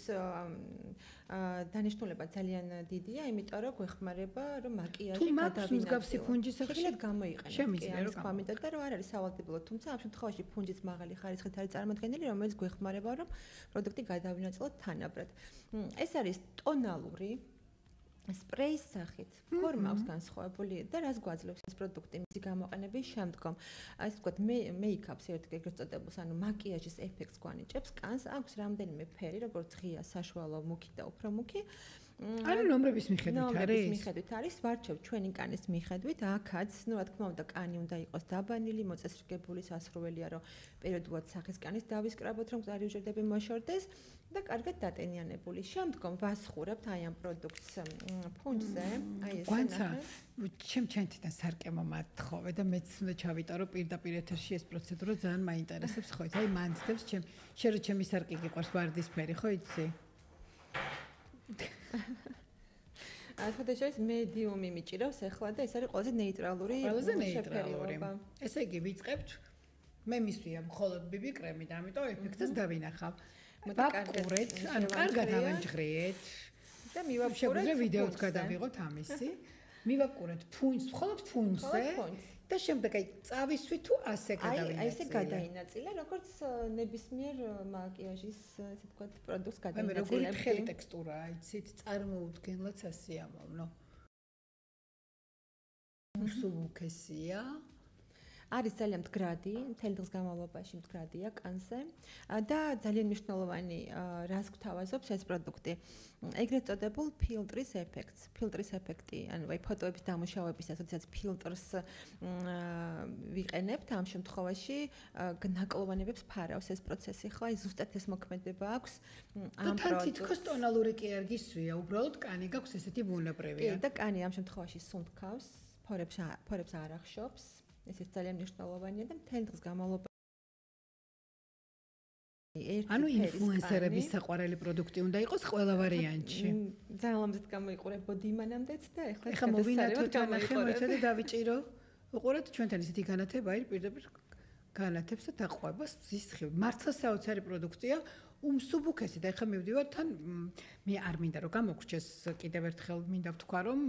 დანიშნულება ძალიან დიდია, იმიტომ რომ გვეხმარება, რომ მაკიაჟი გადავინაწილოთ. თუ მსგავსი ფუნჯის შეიძლება გამოიყენოთ. შემიძლია რომ გამომიტოთ და რომ არ არის სავალდებულო, თუმცა ამ შემთხვევაში ფუნჯის მაღალი ხარისხით არის წარმოქმნილი, რომელიც გვეხმარება, რომ პროდუქტი გადავინაწილოთ თანაბრად. ეს არის ტონალური სპრეის სახით. ფორმა აქვს განსხვავებული და რას გვაძლევს ეს პროდუქტი მისი გამოყენების შემდგომ. ასე ვთქვათ, მეიქაპს ეგრეთ წოდებულს, ანუ მაკიაჟის ეფექტს გვანიჭებს, კანს აქვს რამდენიმე ფერი, როგორც ღია, საშუალო, მუქი და უფრო მუქი. ანუ ნომრების მიხედვით არის? ნომრების მიხედვით არის, ვარჩევ ჩვენი კანის მიხედვით, აქაც, ну, რა თქმა უნდა, კანი უნდა იყოს დაბანილი, მოწესრიგებული, სასურველია, რომ პერიოდულად სახის კანის დავისკრაბოთ, რომ მკვდარი უჯრედები მოშორდეს და კარგად დატენიანებული. შემდგომ ვასხურებთ აი ამ პროდუქტს ფუნჯზე, აი ეს ნახე. ჩემთვიდან სარკემო მათხოვე და მეც უნდა ჩავიტარო პირდაპირ ეთერში ეს პროცედურა ძალიან მაინტერესებს ხო იცი? აი მანძდებს შენ რო ჩემი სარკი გიყვარს ვარდისფერი, ხო იცი? ახლა მედიუმი მიჭირავს ახლა და ეს არის ყველაზე ნეიტრალური შეფერილობა. ესე იგი ვიწყებთ. მე მისვია მხოლოდ BB კრემი და ამიტომ ეფექტს დავინახავ. ვაკურეთ, ანუ კარგად ავენჯღრიეთ და მივაკურეთ. შეგვიძლია ვიდეოც გადავიღოთ ამისი. მივაკურეთ ფუნჯს, მხოლოდ ფუნჯზე და შემდეგ აი წავისვით თუ ასე გადავინაწილე. აი ესე გადაინაწილე, როგორც ნებისმიერ მაკიაჟის, ესე ვთქვათ, პროდუქტს გადაინაწილებ. როგორი თხელი ტექსტურაა, იცით, წარმოუდგენლად სასიამოვნო. მსუბუქესია. არის ძალიან მდგრადი, მთელი დღის განმავლობაში მდგრადია კანზე და ძალიან მნიშვნელოვანი რას გვთავაზობს ეს პროდუქტი. ეგრეთ წოდებულ ფილტრის ეფექტს. ფილტრის ეფექტი, ანუ აი ფოტოების დამუშავებისას, როდესაც ფილტრს ვიყენებთ, ამ შემთხვევაში ნაკლოვანებებს ფარავს ეს პროცესი, ხო? აი ზუსტად ეს მოქმედება აქვს ამ პროდუქტს. თან თითქოს ტონალური კი არ გისვია, უბრალოდ კანი გაქვს ესეთი ბუნებრივია. კი, და კანი ამ შემთხვევაში სუნთქავს, ფორებს არ ახშობს. ესეც ძალიან მნიშვნელოვანია და მთელი დღის განმავლობაში ანუ ინფლუენსერების საყვარელი პროდუქტი უნდა იყოს ყველა ვარიანტში. ძალიან ლამაზად გამოიყურებოდი იმანამდეც და ეხლა მოვინათოთ და ნახე მოიცადე დავიჭირო. უყურეთ ჩვენთან ისეთი განათება არის პირდაპირ განათებს და დაყვება ზის სხივი. მართლა საოცარი პროდუქცია, უმსუბუქესი და ეხლა მივდივარ თან მე არ მინდა რომ გამოგრჩეს კიდევ ერთხელ მინდა ვთქვა რომ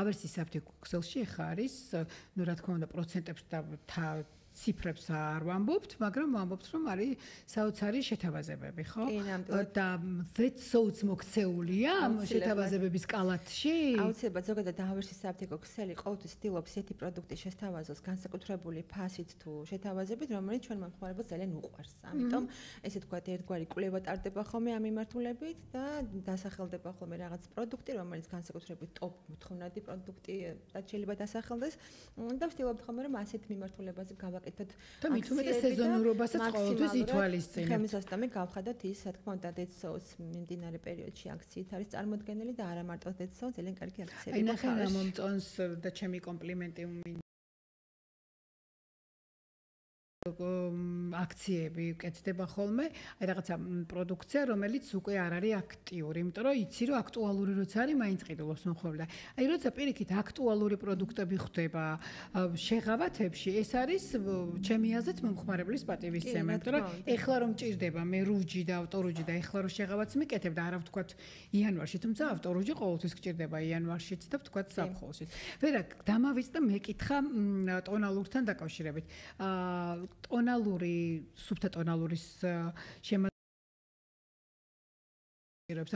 ავერსის აპტეკ ქსელში ეხა არის ნუ რა თქმა უნდა პროცენტებს და ციფრებს არ ვამბობთ, მაგრამ ვამბობთ რომ არის საოცარი შეთავაზებები, ხო? და ვეცოც მოქცეულია ამ შეთავაზებების კალათში? აუცილებლად ზოგადად ავერსის აპტეკო ქსელი ყოველთვის ცდილობს ისეთი პროდუქტის შესთავაზოს განსაკუთრებული ფასით თუ შეთავაზებით, რომელიც ჩვენ მომხმარებელს ძალიან უყვარს. ამიტომ ესე თქვათ ერთგვარი კვლევა ტარდება ხოლმე ამ მიმართულებით და დასახელდება ხოლმე რაღაც პროდუქტი, რომელიც განსაკუთრებით ტოპ მოთხოვნადი პროდუქტი და შეიძლება დასახელდეს და ვცდილობთ ხოლმე რომ ასეთ მიმართულებაზე და მით უმეტეს სეზონურობასაც ყოველთვის ითვალისწინებთ. ხელმისაწვდომი გავხადოთ ის, რა თქმა უნდა, Dead Souls მიმდინარე პერიოდში აქციით არის წარმოდგენილი და არა მარტო Dead Souls, ძალიან კარგი აქციები. აი ნახე რა მომწონს და ჩემი კომპლიმენტი აქციები კეთდება ხოლმე, აი რაღაცა პროდუქცია, რომელიც უკვე არ არის აქტიური, იმიტომ რომ იცი რომ აქტუალური როცა არის, მაინც ყიდულობს მომხმარებელს. აი როცა პირიქით აქტუალური პროდუქტები ხდება შეღავათებში, ეს არის ჩემი აზრით მომხმარებლის პატივისცემა, იმიტომ რომ ეხლა რომ მჭირდება მე რუჯი და ავტორუჯი და ეხლა რომ შეღავათს მიკეთებ და არა ვთქვათ იანვარში, თუმცა ავტორუჯი ყოველთვის გჭირდება იანვარშიც და ვთქვათ ზაფხულშიც. ვერა დამავიწყდა მეკითხა ტონალურთან დაკავშირებით. ტონალური, სუფთა ტონალურის შემოწიროებს,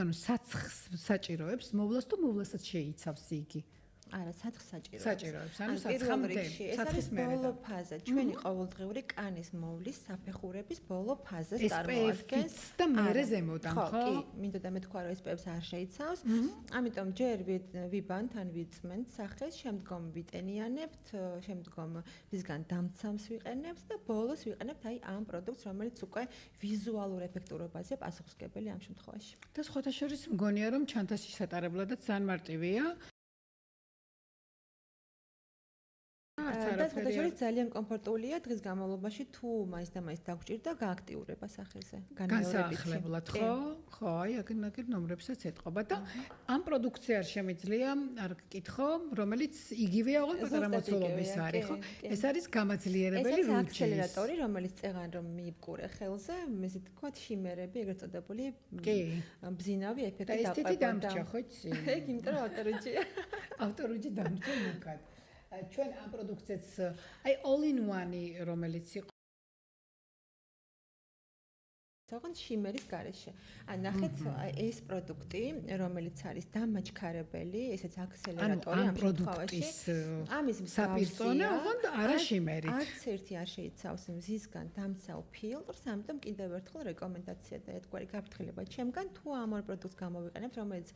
ანუ საცხს საჭიროებს, მოვლას თუ მოვლასაც შეიცავს იგი? არა, საცხს საჭიროებს. საჭიროებს, ანუ საცხამდე, საცხის ბოლო ფაზა, ჩვენი ყოველდღიური კანის მოვლის საფეხურების ბოლო ფაზას წარმოადგენს და მერე ზემოდან, ხო? კი, მინდოდა მეთქვა რომ SPF-ს არ შეიცავს. ამიტომ ჯერ ვიბანთ ან ვიწმენთ სახეს, შემდგომ ვიტენიანებთ, შემდგომ მისგან დამცამს ვიყენებთ და ბოლოს ვიყენებთ აი ამ პროდუქტს, რომელიც უკვე ვიზუალურ ეფექტურობაზე პასუხისმგებელი ამ შემთხვევაში. და სხვათა შორის მგონია რომ ჩანთაში სატარებლადაც ძალიან მარტივია. და სხვადასხვა ძალიან კომფორტულია დღის განმავლობაში თუ მაინც და მაინც დაგჭირდა გააქტიურება სახეზე განსახლებლად ხო აი აგერ ნომრებსაც ეთყობა და ამ პროდუქციას შემიძლია არ გკითხო რომელიც იგივეა ოღონდ პატარა მოცულობის არის ხო ეს არის გამაძლიერებელი რუჯი აქსელერატორი რომელიც წეღან რომ მიიბკურე ხელზე ესე თქვა შიმერები ეგრეთ წოდებული ბზინავი ეფექტი დაყვა და დამჭა ხო იცი ეგ იმიტომ რომ ავტორუჯი დამჭა უკან ჩვენ ამ პროდუქციას აი all in one რომელიც იყო თქო შიმერის გარეშე. ან ნახეთ ეს პროდუქტი რომელიც არის დამაჩქარებელი, ესეც აქსელერატორი ამ შემთხვევაში. ამის საპირწონე ოღონდ არა შიმერით. არც ერთი არ შეიცავს მზისგან დამცავ ფილტრს, ამიტომ კიდევ ერთხელ რეკომენდაცია და ერთგვარი გაფრთხილება ჩემგან თუ ამ ორ პროდუქტს გამოვიყენებთ, რომელიც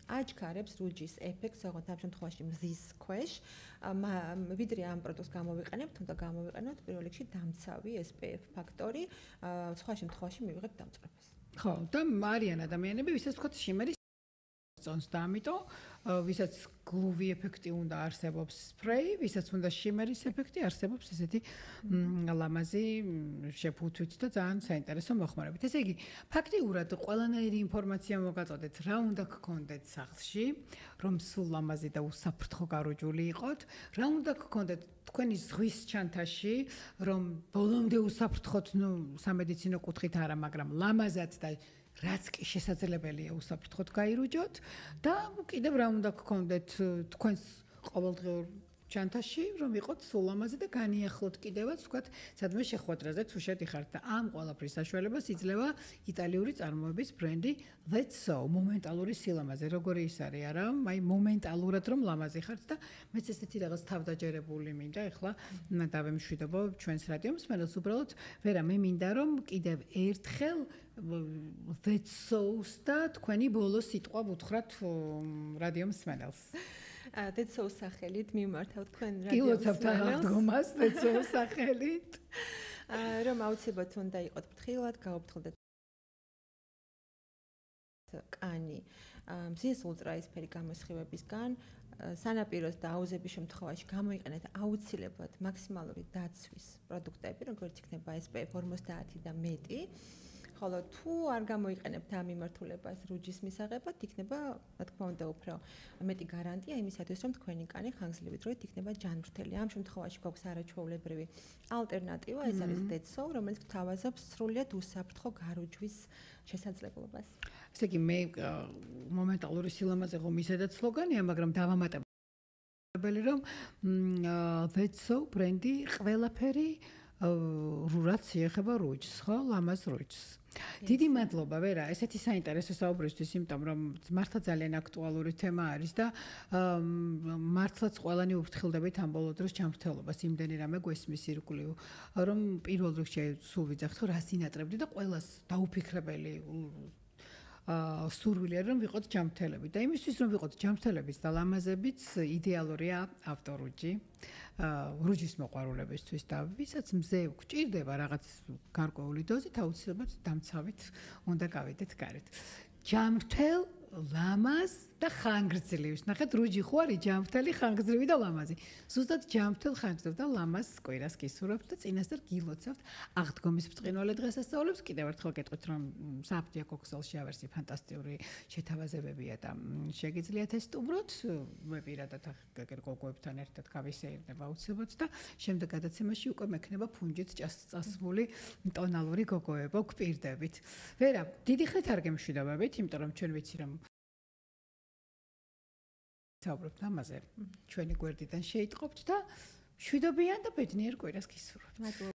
აჩქარებს რუჯის ეფექტს, ოღონდ ამ შემთხვევაში მზის ქვეშ, ვიდრე ამ პროდუქტს გამოვიყენებთ, თუმცა გამოვიყენოთ პირველ რიგში დამცავი SPF ფაქტორი, სხვა შემთხვევაში მივიღებთ დამწვრებას. ხო, და არიან ადამიანები, ვისაც თქვა შიმერის წონს და ამიტომ ვისაც გლუვი ეფექტი უნდა არსებობს სპრეი, ვისაც უნდა შიმერის ეფექტი არსებობს ესეთი ლამაზი შეფუთვით და ძალიან საინტერესო მოხმარებით. ესე იგი, ფაქტიურად ყველანაირი ინფორმაცია მოგაწოდეთ, რა უნდა გქონდეთ სახლში, რომ სულ ლამაზი და უსაფრთხო გარუჯული იყოთ, რა უნდა გქონდეთ თქვენი ზღვის ჩანთაში, რომ ბოლომდე უსაფრთხოთ, სამედიცინო კუთხით არა, მაგრამ ლამაზად და რაც კი შესაძლებელია უსაფრთხოდ გაირუჯოთ და კიდევ რა უნდა გქონდეთ თქვენს ყოველდღიურ ჩანთაში, რომ იყოთ სულ ლამაზი და განიახლოთ კიდევაც, ვთქვათ, სადმე შეხვედრაზე თუ შედიხართ და ამ ყველაფრის საშუალებას იძლევა იტალიური წარმოების ბრენდი That's So, მომენტალური სილამაზე, როგორი ის არის, არა? აი მომენტალურად რომ ლამაზი ხართ და მეც ესეთი რაღაც თავდაჯერებული მინდა, ეხლა დავემშვიდობო ჩვენს რადიო მსმენელს, უბრალოდ ვერა მე მინდა რომ კიდევ ერთხელ That's So-ს და თქვენი ბოლო სიტყვა ვუთხრათ რადიო მსმენელს. That's So სახელით მიმართავ თქვენ რადიო კილოცავთ აღდგომას That's So სახელით. რომ აუცილებლად უნდა იყოთ ფრთხილად, გაუფრთხილდეთ კანი მზის ულტრაისფერი გამოსხივებისგან, სანაპიროს და აუზების შემთხვევაში გამოიყენეთ აუცილებლად მაქსიმალური დაცვის პროდუქტები, როგორც იქნება SPF 50 და მეტი. ხოლო თუ არ გამოიყენებთ ამ მიმართულებას რუჯის მისაღებად, იქნება, რა თქმა უნდა, უფრო მეტი გარანტია იმისათვის, რომ თქვენი კანი ხანგრძლივი დროით იქნება ჯანმრთელი. ამ შემთხვევაში გვაქვს არაჩვეულებრივი ალტერნატივა, ეს არის Dead Soul, რომელიც გვთავაზობს სრულიად უსაფრთხო გარუჯვის შესაძლებლობას. ესე იგი მე მომენტალური სილამაზე ღომისედაც სლოგანია, მაგრამ დავამატებელი რომ Dead Soul ბრენდი ყველაფერი რურად შეეხება რუჯს, ხო? ლამაზ რუჯს. დიდი მადლობა, ვერა, ესეთი საინტერესო საუბრისთვის, იმიტომ რომ მართლა ძალიან აქტუალური თემა არის და მართლაც ყველანი უფრთხილდებით ამ ბოლო დროს ჯანმრთელობას, იმდენი რამე გვესმის ირგვლივ, რომ პირველ რიგში სულ ვიძახთ, რომ რას ინატრებდი და ყველას დაუფიქრებელი სურვილი არის, რომ ვიყოთ ჯანმრთელები და იმისთვის, რომ ვიყოთ ჯანმრთელებიც და ლამაზებიც, იდეალურია ავტორუჯი. რუჯის მოყვარულებისთვის და ვისაც მზე გვჭირდება რაღაც გარკვეული დოზით, აუცილებლად დამცავით უნდა გავიდეთ გარეთ. ჯანმრთელ, ლამაზ და ხანგრძლივს. ნახეთ, რუჯი ხო არის ჯანმრთელი, ხანგრძლივი და ლამაზი. ზუსტად ჯანმრთელ, ხანგრძლივ და ლამაზ კვირას გისურვებთ და წინასწარ გილოცავთ აღდგომის ბრწყინვალე დღესასწაულებს. კიდევ ერთხელ გეტყვით, რომ საფთიაქ ოქსალში ავერსი ფანტასტიკური შეთავაზებებია და შეგიძლიათ ეს სტუმროთ. მე პირადად გოგოებთან ერთად გავისეირნება აუცილებლად და შემდეგ გადაცემაში უკვე მექნება ფუნჯით წასული ტონალური გოგოებო გვპირდებით. ვერა, დიდი ხნით არ გემშვიდობებით, იმიტომ რომ ჩვენ ვიცი რომ საუბრობთ ამაზე, ჩვენი გვერდიდან შეიტყობთ და მშვიდობიან და ბედნიერ კვირას გისურვებთ.